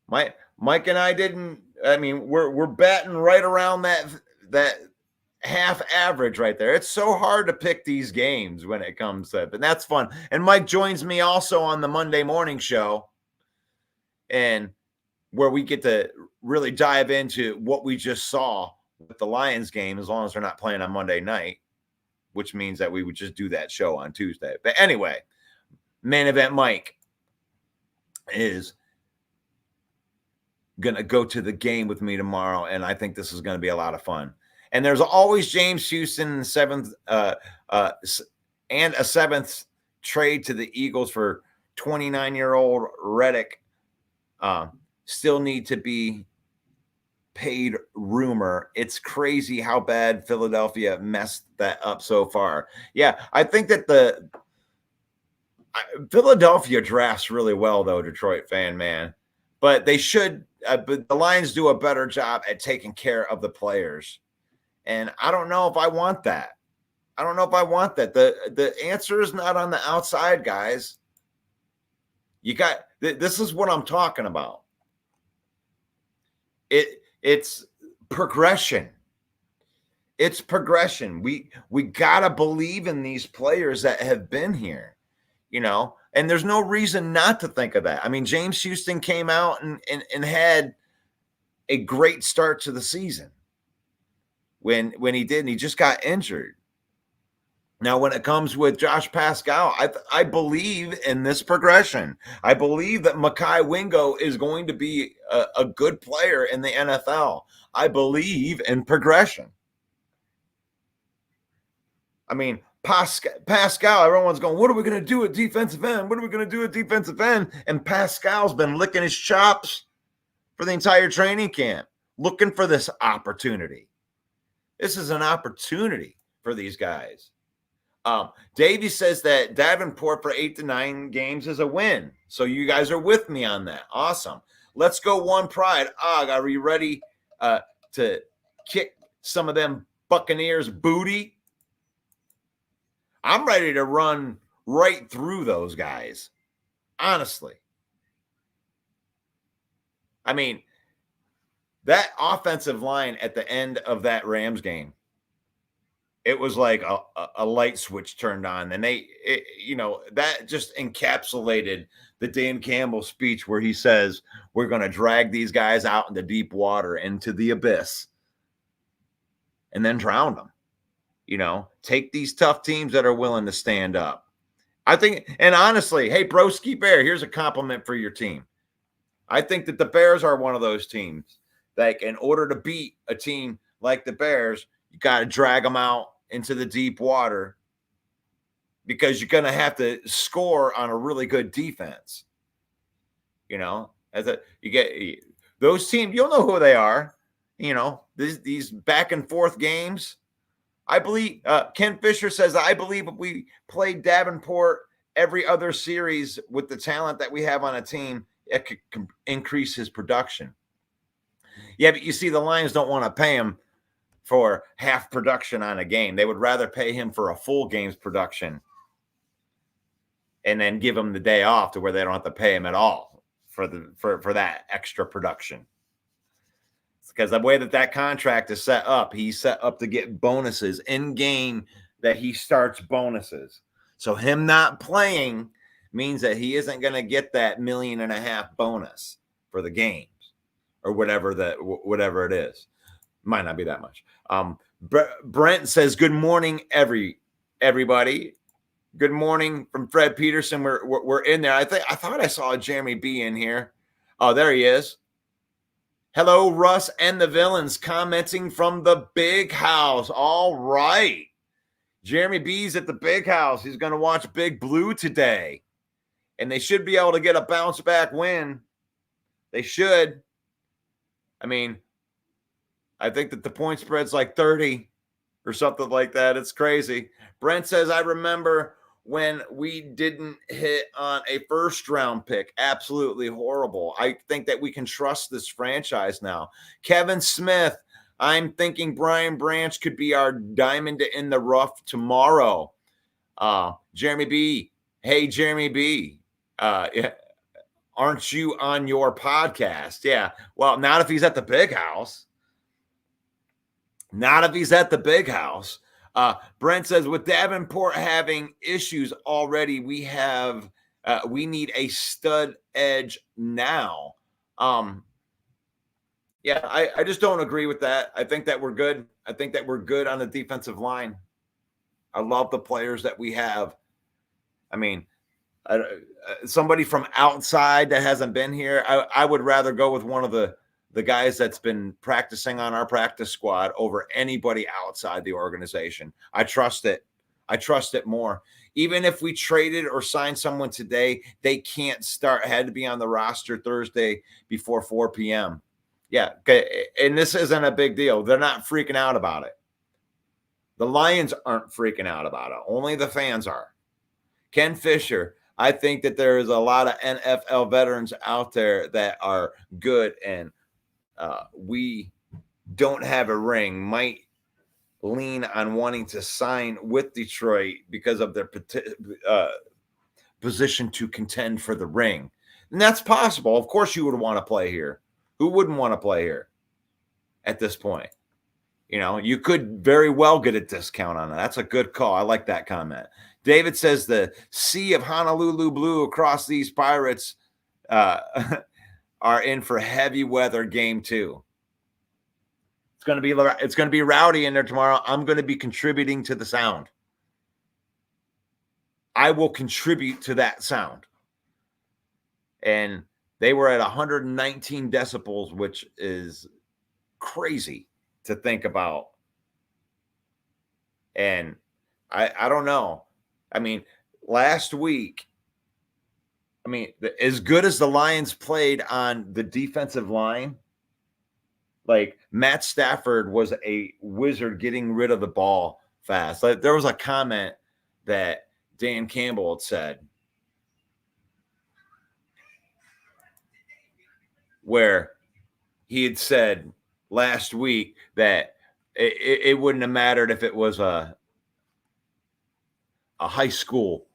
Mike and I we're batting right around that half average right there. It's so hard to pick these games when it comes to it, but that's fun. And Mike joins me also on the Monday morning show, and where we get to really dive into what we just saw with the Lions game, as long as they're not playing on Monday night, which means that we would just do that show on Tuesday. But anyway, main event Mike is going to go to the game with me tomorrow, and I think this is going to be a lot of fun. And there's always James Houston and a seventh trade to the Eagles for 29-year-old Reddick. Still need to be paid rumor. It's crazy how bad Philadelphia messed that up so far. Yeah, I think that Philadelphia drafts really well, though, Detroit fan, man. But they should. But the Lions do a better job at taking care of the players. And I don't know if I want that. The answer is not on the outside, guys. This is what I'm talking about. It's progression. It's progression. We gotta believe in these players that have been here, and there's no reason not to think of that. I mean, James Houston came out and had a great start to the season. When he did, and he just got injured. Now, when it comes with Josh Pascal, I believe in this progression. I believe that Mekhi Wingo is going to be a good player in the NFL. I believe in progression. I mean, Pascal, everyone's going, what are we going to do at defensive end? What are we going to do at defensive end? And Pascal's been licking his chops for the entire training camp, looking for this opportunity. This is an opportunity for these guys. Davey says that Davenport for 8 to 9 games is a win. So you guys are with me on that. Awesome. Let's go One Pride. Are you ready to kick some of them Buccaneers booty? I'm ready to run right through those guys. Honestly. I mean, that offensive line at the end of that Rams game, it was like a light switch turned on. And that just encapsulated the Dan Campbell speech where he says, we're going to drag these guys out into deep water, into the abyss, and then drown them. Take these tough teams that are willing to stand up. I think, and honestly, hey, Broski Bear, here's a compliment for your team. I think that the Bears are one of those teams. Like, in order to beat a team like the Bears, you got to drag them out into the deep water, because you're going to have to score on a really good defense. You get those teams, you'll know who they are. These back and forth games. I believe Ken Fisher says, I believe if we played Davenport every other series with the talent that we have on a team, it could increase his production. Yeah, but you see, the Lions don't want to pay him for half production on a game. They would rather pay him for a full game's production and then give him the day off to where they don't have to pay him at all for that extra production. It's because the way that contract is set up, he's set up to get bonuses in game that he starts bonuses. So him not playing means that he isn't going to get that $1.5 million bonus for the games or whatever it is. Might not be that much. Brent says, good morning, everybody. Good morning from Fred Peterson. We're in there. I thought I saw Jeremy B in here. Oh, there he is. Hello, Russ and the villains commenting from the big house. All right. Jeremy B's at the big house. He's going to watch Big Blue today. And they should be able to get a bounce back win. They should. I mean, I think that the point spread's like 30 or something like that. It's crazy. Brent says, I remember when we didn't hit on a first round pick. Absolutely horrible. I think that we can trust this franchise now. Kevin Smith, I'm thinking Brian Branch could be our diamond in the rough tomorrow. Jeremy B. Hey, Jeremy B. Aren't you on your podcast? Yeah. Well, not if he's at the big house. Not if he's at the big house. Brent says, with Davenport having issues already, we need a stud edge now. Yeah, I just don't agree with that. I think that we're good. I think that we're good on the defensive line. I love the players that we have. I mean, somebody from outside that hasn't been here, I would rather go with one of the guys that's been practicing on our practice squad over anybody outside the organization. I trust it. I trust it more. Even if we traded or signed someone today, they can't start, had to be on the roster Thursday before 4 p.m. Yeah. Okay. And this isn't a big deal. They're not freaking out about it. The Lions aren't freaking out about it. Only the fans are. Ken Fisher, I think that there is a lot of NFL veterans out there that are good, and we don't have a ring, might lean on wanting to sign with Detroit because of their position to contend for the ring. And that's possible. Of course you would want to play here. Who wouldn't want to play here at this point? You know, you could very well get a discount on it. That's a good call. I like that comment. David says the sea of Honolulu blue across these Pirates are in for heavy weather game 2. It's going to be rowdy in there tomorrow. I'm going to be contributing to the sound. I will contribute to that sound. And they were at 119 decibels, which is crazy to think about. And I don't know. I mean, last week, as good as the Lions played on the defensive line, like Matt Stafford was a wizard getting rid of the ball fast. Like, there was a comment that Dan Campbell had said where he had said last week that it wouldn't have mattered if it was a high school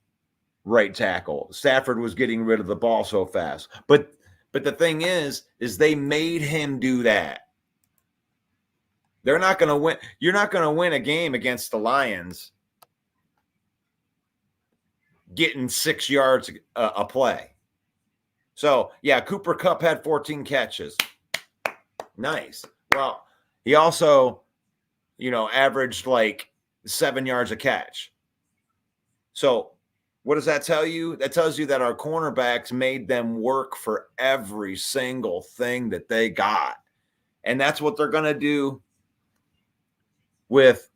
right tackle. Stafford was getting rid of the ball so fast. But the thing is they made him do that. They're not going to win. You're not going to win a game against the Lions getting 6 yards a play. So, yeah, Cooper Kupp had 14 catches. Nice. Well, he also, averaged like 7 yards a catch. So, what does that tell you? That tells you that our cornerbacks made them work for every single thing that they got. And that's what they're going to do with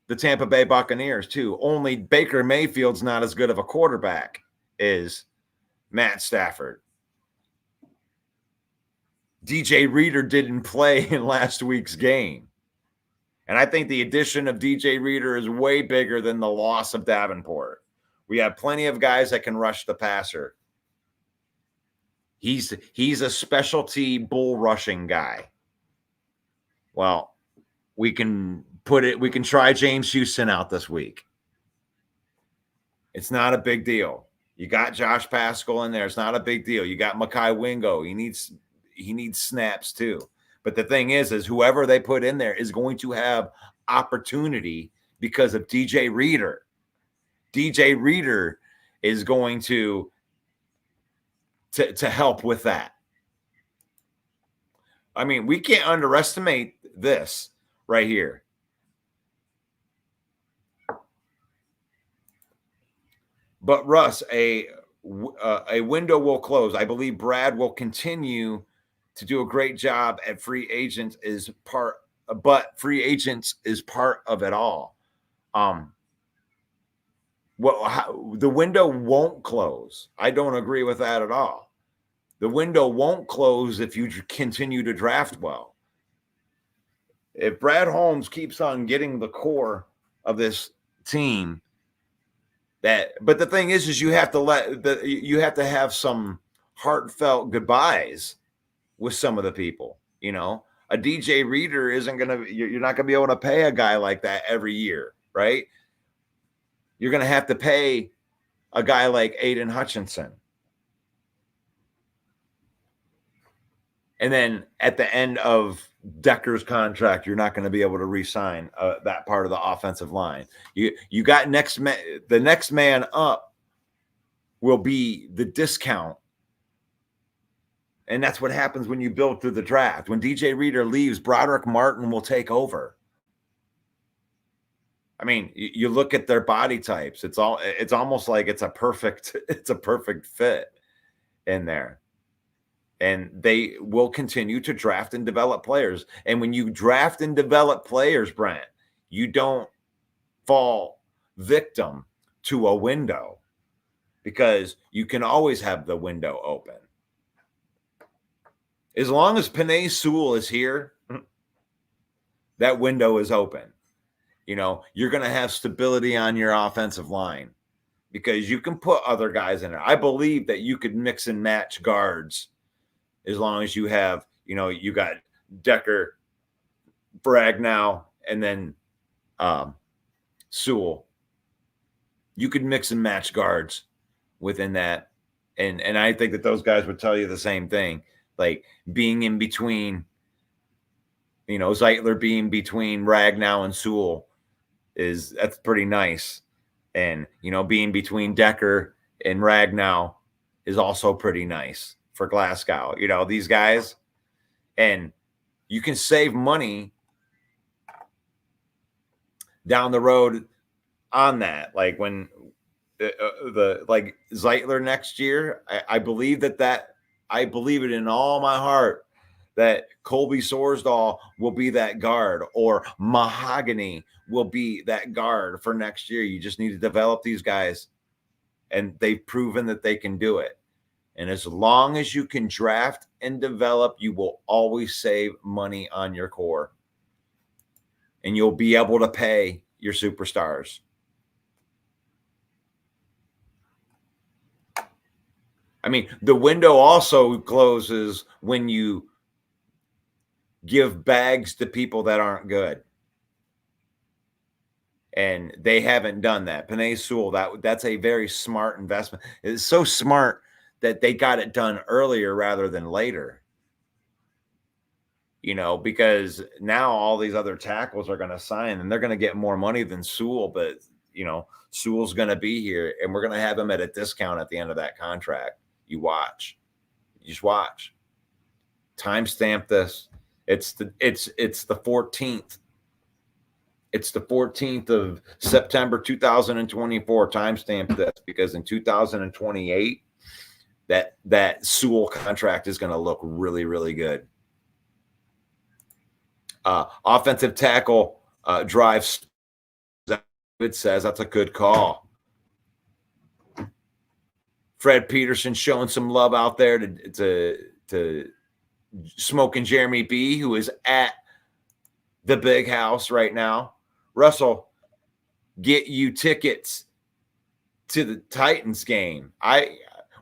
the Tampa Bay Buccaneers too. Only Baker Mayfield's not as good of a quarterback as Matt Stafford. DJ Reader didn't play in last week's game. And I think the addition of DJ Reader is way bigger than the loss of Davenport. We have plenty of guys that can rush the passer. He's a specialty bull rushing guy. Well, we can try James Houston out this week. It's not a big deal. You got Josh Pascal in there. It's not a big deal. You got Mekhi Wingo. He needs snaps too. But the thing is whoever they put in there is going to have opportunity because of DJ Reader. DJ Reader is going to help with that. I mean, we can't underestimate this right here. But Russ, a window will close. I believe Brad will continue to do a great job at free agents but free agents is part of it all. The window won't close. I don't agree with that at all. The window won't close if you continue to draft well. If Brad Holmes keeps on getting the core of this team, but the thing is you have to have some heartfelt goodbyes with some of the people. A DJ Reader you're not gonna be able to pay a guy like that every year, right? You're gonna have to pay a guy like Aiden Hutchinson. And then at the end of Decker's contract, you're not going to be able to re-sign that part of the offensive line. You got the next man up will be the discount. And that's what happens when you build through the draft. When DJ Reader leaves, Broderick Martin will take over. I mean, you look at their body types. It's almost like it's a perfect fit in there. And they will continue to draft and develop players. And when you draft and develop players, Brent, you don't fall victim to a window because you can always have the window open. As long as Penei Sewell is here, that window is open. You're going to have stability on your offensive line because you can put other guys in there. I believe that you could mix and match guards as long as you have, you got Decker, Bragnow, and then Sewell. You could mix and match guards within that. And I think that those guys would tell you the same thing. Like being in between, Zeitler being between Ragnow and Sewell that's pretty nice. And, being between Decker and Ragnow is also pretty nice for Glasgow, these guys. And you can save money down the road on that. Like when like Zeitler next year, I believe I believe it in all my heart that Colby Sorsdahl will be that guard or Mahogany will be that guard for next year. You just need to develop these guys, and they've proven that they can do it. And as long as you can draft and develop, you will always save money on your core. And you'll be able to pay your superstars. I mean, the window also closes when you give bags to people that aren't good. And they haven't done that. Penei Sewell, that's a very smart investment. It's so smart that they got it done earlier rather than later. Because now all these other tackles are going to sign and they're going to get more money than Sewell, but Sewell's going to be here and we're going to have him at a discount at the end of that contract. You just watch. Timestamp this. It's the 14th. It's the 14th of September 2024. Timestamp this because in 2028, that Sewell contract is going to look really, really good. Offensive tackle drives. It says that's a good call. Fred Peterson showing some love out there to Smoking Jeremy B, who is at the Big House right now. Russell, get you tickets to the Titans game.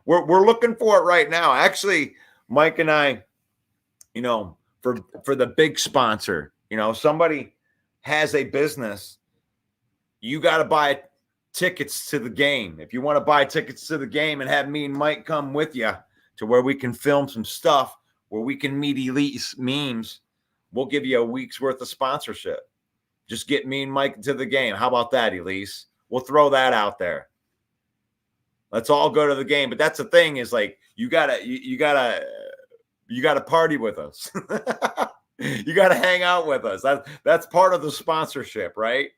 We're looking for it right now. Actually, Mike and I, for the big sponsor, somebody has a business, you got to buy tickets to the game. If you want to buy tickets to the game and have me and Mike come with you to where we can film some stuff, where we can meet elite memes, we'll give you a week's worth of sponsorship. Just get me and Mike to the game. How about that, Elise? We'll throw that out there. Let's all go to the game. But that's the thing is like, you gotta party with us. You gotta hang out with us. That's part of the sponsorship, right?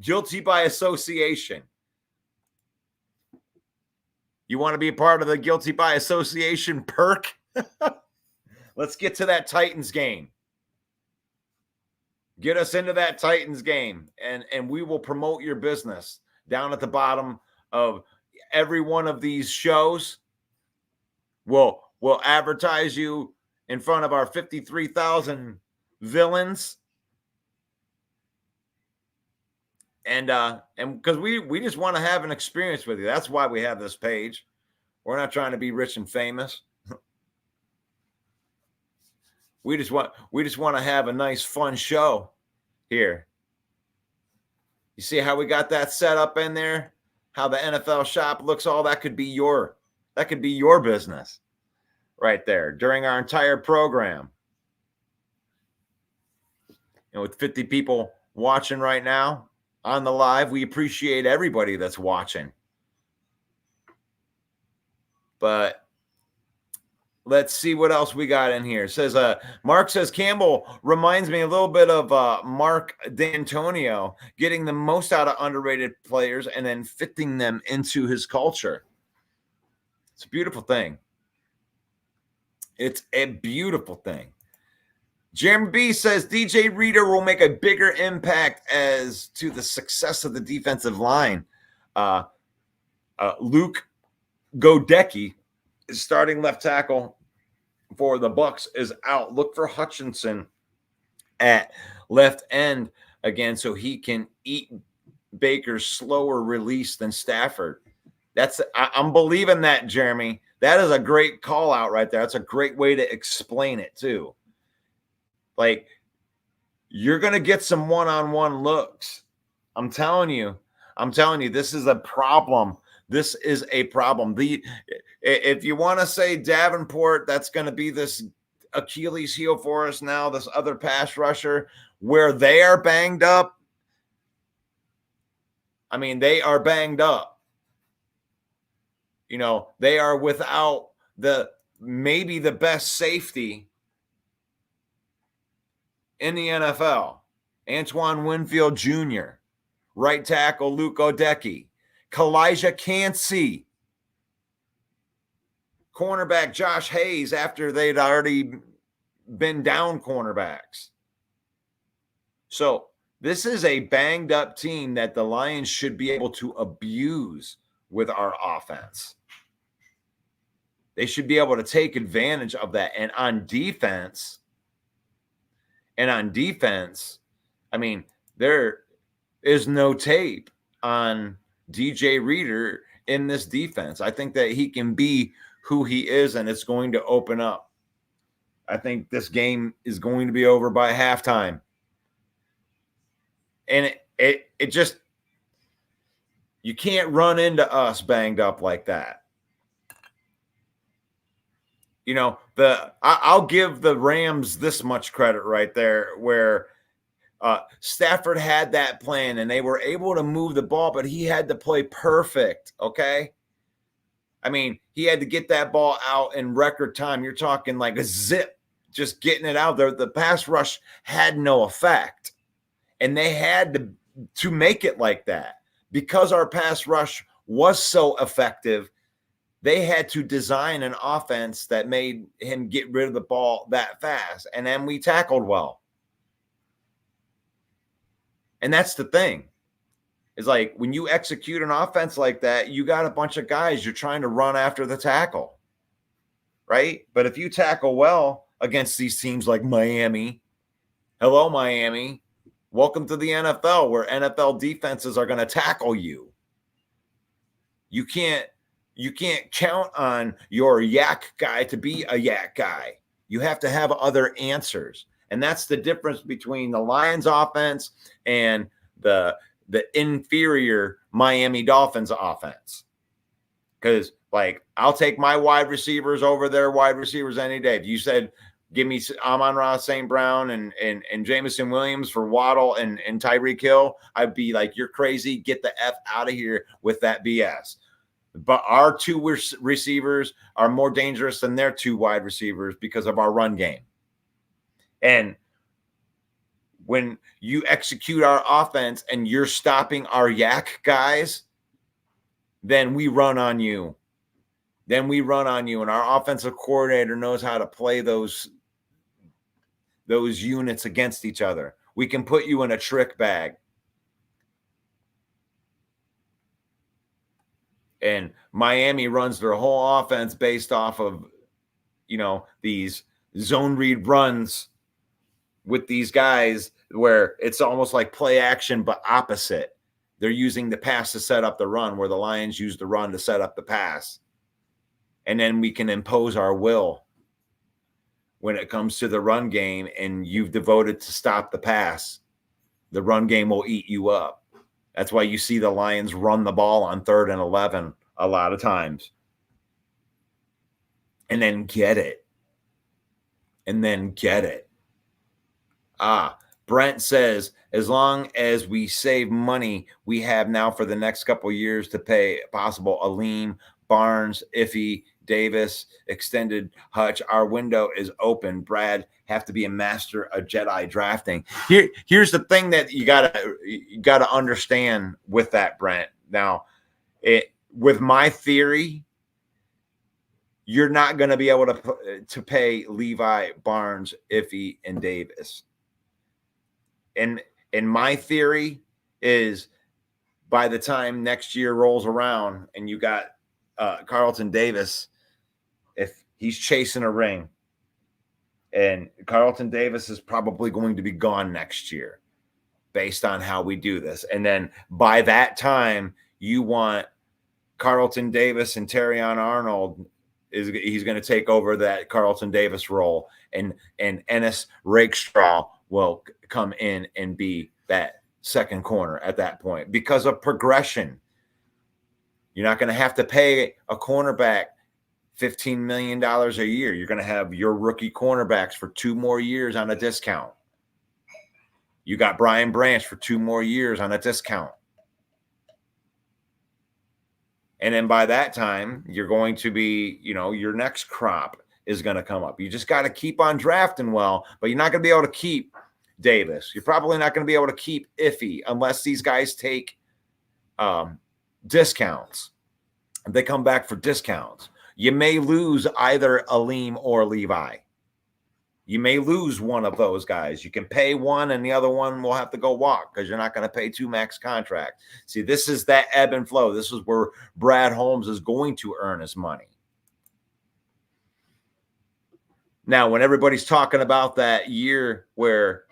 Guilty by association. You want to be a part of the guilty by association perk? Let's get to that Titans game. Get us into that Titans game, and we will promote your business down at the bottom of every one of these shows. We'll advertise you in front of our 53,000 villains. And because we just want to have an experience with you. That's why we have this page. We're not trying to be rich and famous. We just want to have a nice, fun show here. You see how we got that set up in there? How the NFL shop looks, all that could be your business right there during our entire program. And with 50 people watching right now on the live, we appreciate everybody that's watching. But let's see what else we got in here. It says Mark says Campbell reminds me a little bit of Mark D'Antonio, getting the most out of underrated players and then fitting them into his culture. It's a beautiful thing. It's a beautiful thing. Jeremy B says DJ Reader will make a bigger impact as to the success of the defensive line. Luke Godecki is starting left tackle for the Bucs is out. Look for Hutchinson at left end again so he can eat Baker's slower release than Stafford. I'm believing that, Jeremy. That is a great call out right there. That's a great way to explain it too. Like, you're going to get some one-on-one looks. I'm telling you, this is a problem. This is a problem. If you want to say Davenport, that's going to be this Achilles heel for us now, this other pass rusher, where they are banged up. I mean, they are banged up. You know, they are without maybe the best safety in the NFL. Antoine Winfield Jr., right tackle Luke Godecki, Kalijah Cansey, cornerback Josh Hayes after they'd already been down cornerbacks. So this is a banged up team that the Lions should be able to abuse with our offense. They should be able to take advantage of that. And on defense, I mean, there is no tape on DJ Reader in this defense. I think that he can be who he is, and it's going to open up. I think this game is going to be over by halftime. And it just, you can't run into us banged up like that. You know, I'll give the Rams this much credit right there, where Stafford had that plan and they were able to move the ball, but he had to play perfect, okay? I mean, he had to get that ball out in record time. You're talking like a zip, just getting it out there. The pass rush had no effect, and they had to make it like that. Because our pass rush was so effective, they had to design an offense that made him get rid of the ball that fast. And then we tackled well. And that's the thing. It's like when you execute an offense like that, you got a bunch of guys you're trying to run after the tackle, right? But if you tackle well against these teams like Miami, hello, Miami, welcome to the NFL, where NFL defenses are going to tackle you. You can't count on your yak guy to be a yak guy. You have to have other answers. And that's the difference between the Lions offense and the inferior Miami Dolphins offense. Because, like, I'll take my wide receivers over their wide receivers any day. If you said, give me Amon-Ra St. Brown and Jameson Williams for Waddle and Tyreek Hill, I'd be like, you're crazy. Get the F out of here with that BS. But our two receivers are more dangerous than their two wide receivers because of our run game. And when you execute our offense and you're stopping our yak guys, then we run on you Then we run on you, and our offensive coordinator knows how to play those units against each other. We can put you in a trick bag. And Miami runs their whole offense based off of, these zone read runs with these guys where it's almost like play action, but opposite. They're using the pass to set up the run, where the Lions use the run to set up the pass. And then we can impose our will when it comes to the run game, and you've devoted to stop the pass. The run game will eat you up. That's why you see the Lions run the ball on 3rd and 11 a lot of times. And then get it. Brent says, as long as we save money we have now for the next couple of years to pay possible Aleem, Barnes, Iffy, Davis, extended Hutch, our window is open. Brad have to be a master of Jedi drafting. Here's the thing that you gotta understand with that, Brent. Now, with my theory, you're not going to be able to pay Levi, Barnes, Iffy, and Davis. And my theory is, by the time next year rolls around and you got Carlton Davis, if he's chasing a ring, and Carlton Davis is probably going to be gone next year based on how we do this. And then by that time, you want Carlton Davis and Terrion Arnold he's going to take over that Carlton Davis role, and Ennis Rakestraw will come in and be that second corner at that point because of progression. You're not going to have to pay a cornerback $15 million a year. You're going to have your rookie cornerbacks for 2 more years on a discount. You got Brian Branch for 2 more years on a discount. And then by that time, you're going to be, your next crop is going to come up. You just got to keep on drafting well, but you're not going to be able to keep Davis. You're probably not going to be able to keep Iffy unless these guys take discounts. They come back for discounts. You may lose either Aleem or Levi. You may lose one of those guys. You can pay one and the other one will have to go walk because you're not going to pay 2 max contracts. See, this is that ebb and flow. This is where Brad Holmes is going to earn his money. Now, when everybody's talking about that year where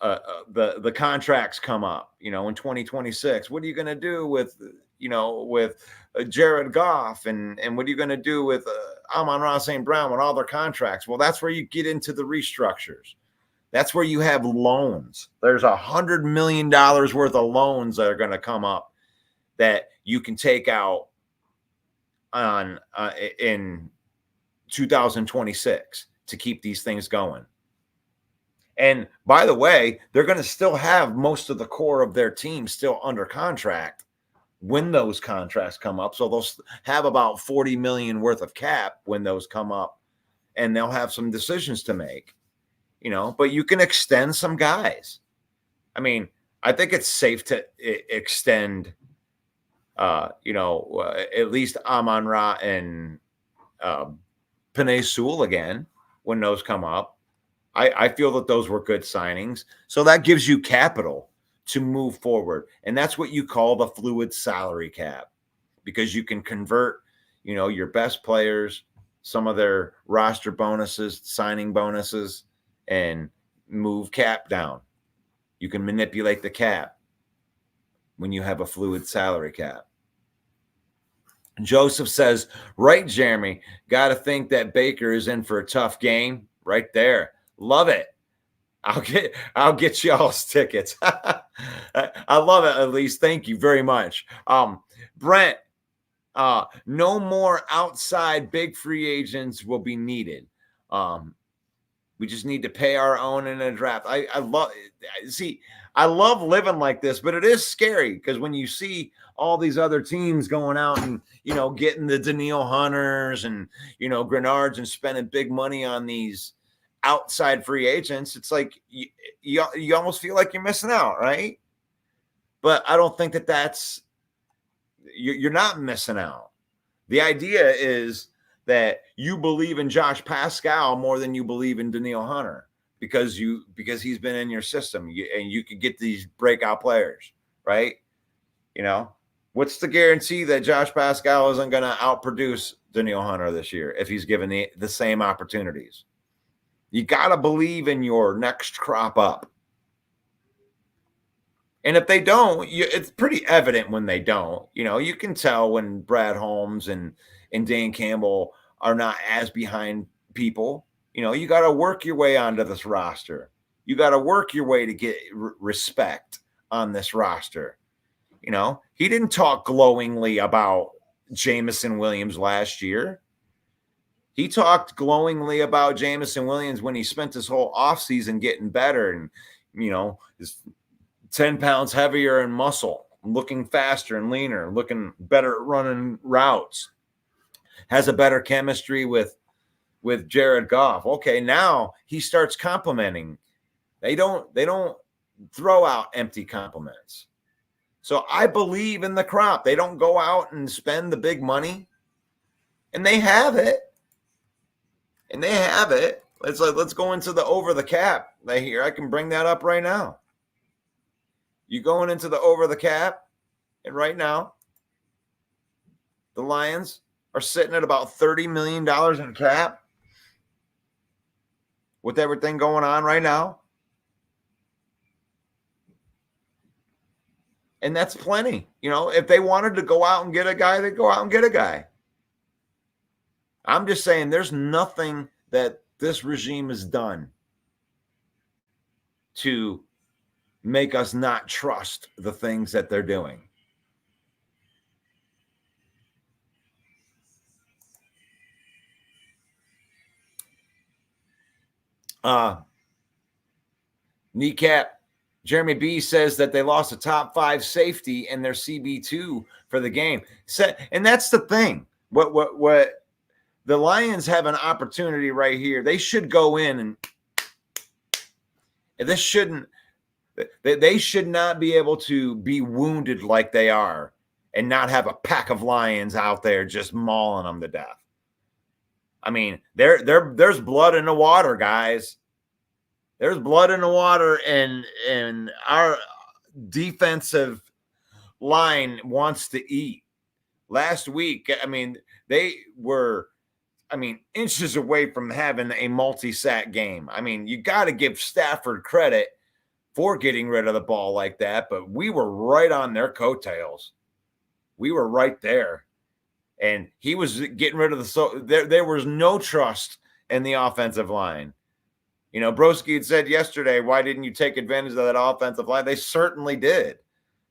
the contracts come up, in 2026, what are you going to do with Jared Goff and what are you going to do with Amon-Ra St. Brown with all their contracts? Well, that's where you get into the restructures. That's where you have loans. There's $100 million worth of loans that are going to come up that you can take out on in 2026 to keep these things going. And by the way, they're going to still have most of the core of their team still under contract when those contracts come up. So they'll have about $40 million worth of cap when those come up, and they'll have some decisions to make, but you can extend some guys. I mean, I think it's safe to extend, at least Amon-Ra and Penei Sewell again when those come up. I feel that those were good signings. So that gives you capital to move forward. And that's what you call the fluid salary cap, because you can convert, your best players, some of their roster bonuses, signing bonuses, and move cap down. You can manipulate the cap when you have a fluid salary cap. Joseph says, right, Jeremy, got to think that Baker is in for a tough game right there. Love it. I'll get y'all's tickets. I love it, at least. Thank you very much. Brent, no more outside big free agents will be needed. We just need to pay our own in a draft. I love living like this, but it is scary because when you see all these other teams going out and, getting the Danielle Hunters and, Grenards and spending big money on these outside free agents, it's like you almost feel like you're missing out, right? But I don't think that's you're not missing out. The idea is that you believe in Josh Pascal more than you believe in Daniil Hunter because he's been in your system and you could get these breakout players, right? You know, what's the guarantee that Josh Pascal isn't going to outproduce Daniil Hunter this year if he's given the same opportunities? You got to believe in your next crop up. And if they don't, it's pretty evident when they don't. You know, you can tell when Brad Holmes and Dan Campbell are not as behind people. You know, you got to work your way onto this roster. You got to work your way to get respect on this roster. You know, he didn't talk glowingly about Jamison Williams last year. He talked glowingly about Jamison Williams when he spent his whole offseason getting better and, you know, his 10 pounds heavier in muscle, looking faster and leaner, looking better at running routes, has a better chemistry with Jared Goff. Okay, now he starts complimenting. They don't throw out empty compliments. So I believe in the crop. They don't go out and spend the big money, and they have it. And they have it. Let's go into the over the cap. I can bring that up right now. You going into the over the cap, and right now, the Lions are sitting at about $30 million in cap with everything going on right now. And that's plenty. You know, if they wanted to go out and get a guy, they'd go out and get a guy. I'm just saying there's nothing that this regime has done to make us not trust the things that they're doing. Kneecap Jeremy B says that they lost a top 5 safety in their CB2 for the game. And that's the thing. What the Lions have an opportunity right here. They should go in and this shouldn't. They should not be able to be wounded like they are and not have a pack of lions out there just mauling them to death. I mean, there's blood in the water, guys. There's blood in the water, and our defensive line wants to eat. Last week, I mean, they were, inches away from having a multi-sack game. I mean, you got to give Stafford credit for getting rid of the ball like that, but we were right on their coattails. We were right there. And he was getting rid of there was no trust in the offensive line. You know, Broski had said yesterday, why didn't you take advantage of that offensive line? They certainly did.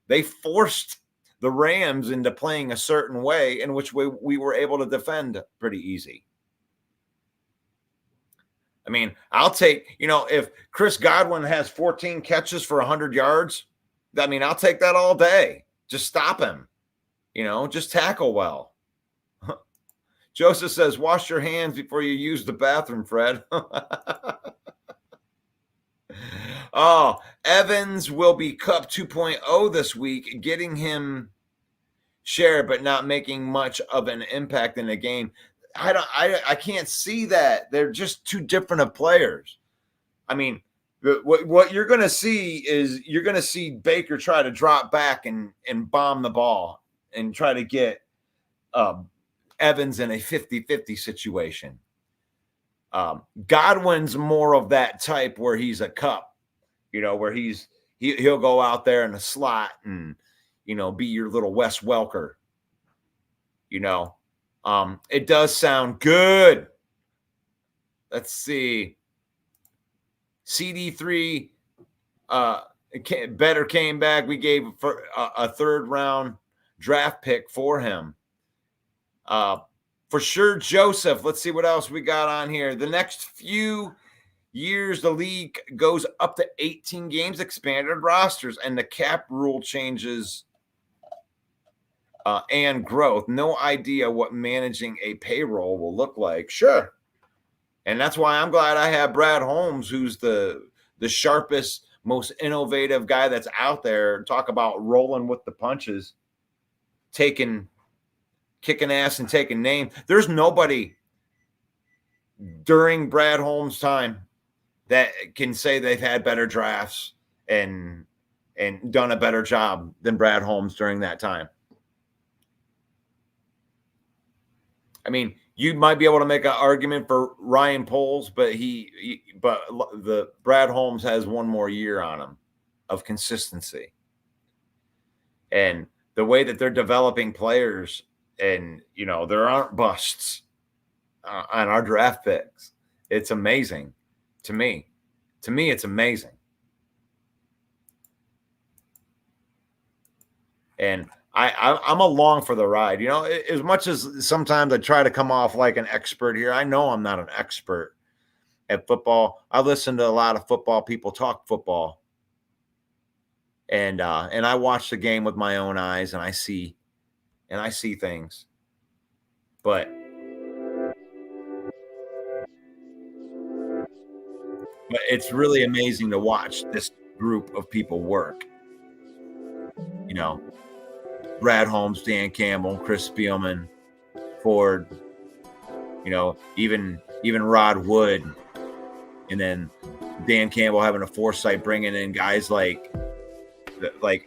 They forced the Rams into playing a certain way in which we were able to defend pretty easy. I mean, I'll take, if Chris Godwin has 14 catches for 100 yards, I'll take that all day. Just stop him. Just tackle well. Joseph says, wash your hands before you use the bathroom, Fred. Oh, Evans will be Cup 2.0 this week, getting him share, but not making much of an impact in the game. I can't see that. They're just too different of players. I mean, what you're going to see is you're going to see Baker try to drop back and bomb the ball and try to get Evans in a 50-50 situation. Godwin's more of that type where he's a cup, where he'll go out there in the slot and, be your little Wes Welker, It does sound good. Let's see. CD3 better came back. We gave a third round draft pick for him. For sure, Joseph. Let's see what else we got on here. The next few years, the league goes up to 18 games, expanded rosters, and the cap rule changes and growth. No idea what managing a payroll will look like. Sure. And that's why I'm glad I have Brad Holmes, who's the sharpest, most innovative guy that's out there. Talk about rolling with the punches, taking kicking ass and taking names. There's nobody during Brad Holmes' time that can say they've had better drafts and done a better job than Brad Holmes during that time. I mean, you might be able to make an argument for Ryan Poles, but the Brad Holmes has one more year on him of consistency. And the way that they're developing players, and, you know, there aren't busts on our draft picks. It's amazing to me. To me, it's amazing. And I'm along for the ride. You know, as much as sometimes I try to come off like an expert here, I know I'm not an expert at football. I listen to a lot of football people talk football. And I watch the game with my own eyes, and I see things. But it's really amazing to watch this group of people work. You know, Brad Holmes, Dan Campbell, Chris Spielman, Ford, you know, even Rod Wood, and then Dan Campbell having a foresight bringing in guys like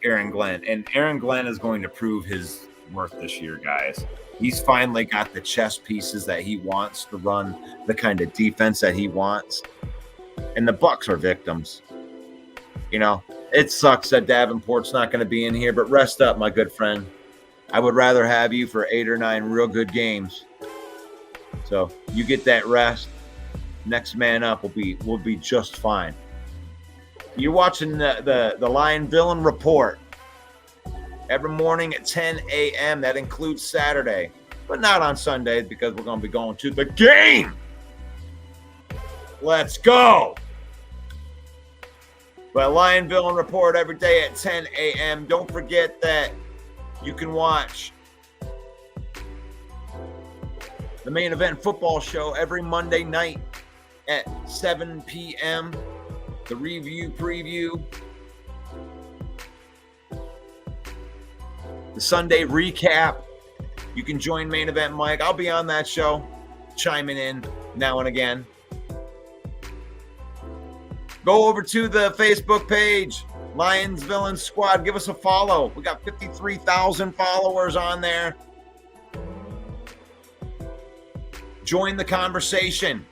Aaron Glenn. And Aaron Glenn is going to prove his worth this year, guys. He's finally got the chess pieces that he wants to run the kind of defense that he wants. And the Bucs are victims. You know, it sucks that Davenport's not going to be in here, but rest up, my good friend. I would rather have you for 8 or 9 real good games. So you get that rest. Next man up will be just fine. You're watching the Lion Villain Report every morning at 10 a.m. That includes Saturday, but not on Sundays because we're going to be going to the game. Let's go. But Lion Villain Report every day at 10 a.m. Don't forget that you can watch the Main Event Football Show every Monday night at 7 p.m. The review preview. The Sunday recap. You can join Main Event Mike. I'll be on that show, chiming in now and again. Go over to the Facebook page, Lions Villains Squad. Give us a follow. We got 53,000 followers on there. Join the conversation.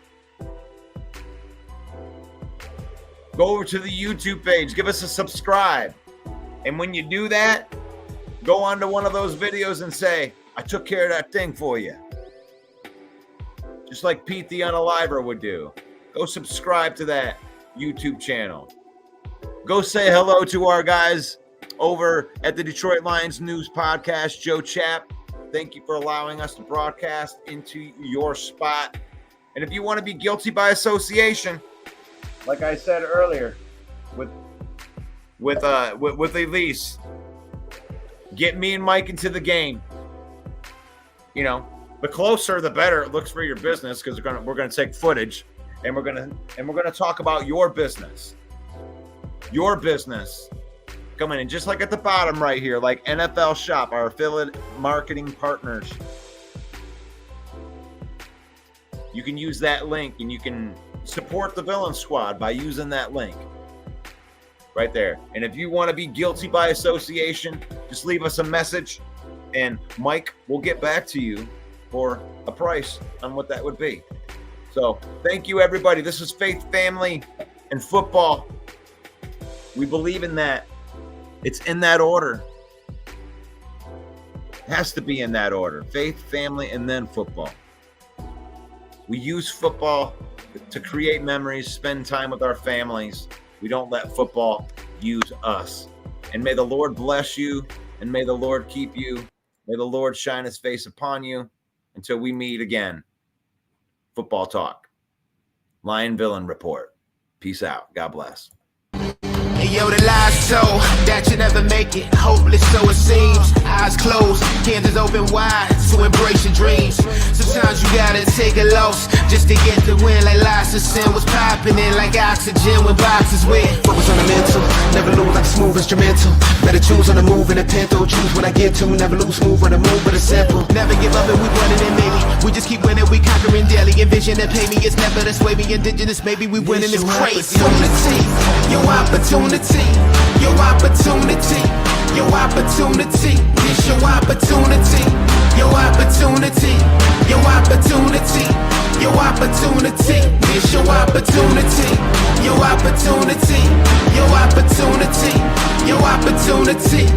Go over to the YouTube page. Give us a subscribe. And when you do that, go on to one of those videos and say, I took care of that thing for you. Just like Pete the Unaliver would do. Go subscribe to that YouTube channel. Go say hello to our guys over at the Detroit Lions News Podcast, Joe Chapp. Thank you for allowing us to broadcast into your spot. And if you want to be guilty by association, like I said earlier, with Elise, get me and Mike into the game. You know, the closer the better it looks for your business, because we're gonna take footage and we're gonna talk about your business. Your business coming in, just like at the bottom right here, like NFL Shop, our affiliate marketing partners. You can use that link and you can support the Villain Squad by using that link right there. And if you want to be guilty by association, just leave us a message and Mike will get back to you for a price on what that would be. So thank you, everybody. This is Faith, Family, and Football. We believe in that. It's in that order. It has to be in that order. Faith, family, and then football. We use football to create memories, spend time with our families. We don't let football use us. And may the Lord bless you, and may the Lord keep you. May the Lord shine his face upon you until we meet again. Football Talk. Lion Villain Report. Peace out. God bless. And yo, the lies so that you never make it. Hopeless, so it seems. Eyes closed, Kansas open wide. to embrace your dreams. Sometimes you gotta take a loss just to get the win. Like lots of sin was popping in like oxygen when boxes wet. Focus on the mental, never lose like a smooth instrumental. Better choose on the move in a pinto. Choose when I get to, never lose smooth on the move, but it's simple. Never give up and we running it maybe. We just keep winning, we conquering daily. Envision and pay me, it's never the sway me. Indigenous, maybe we winning is crazy. Your opportunity, your opportunity, your opportunity. It's your opportunity, your opportunity, your opportunity, your opportunity. It's your opportunity, your opportunity, your opportunity, your opportunity.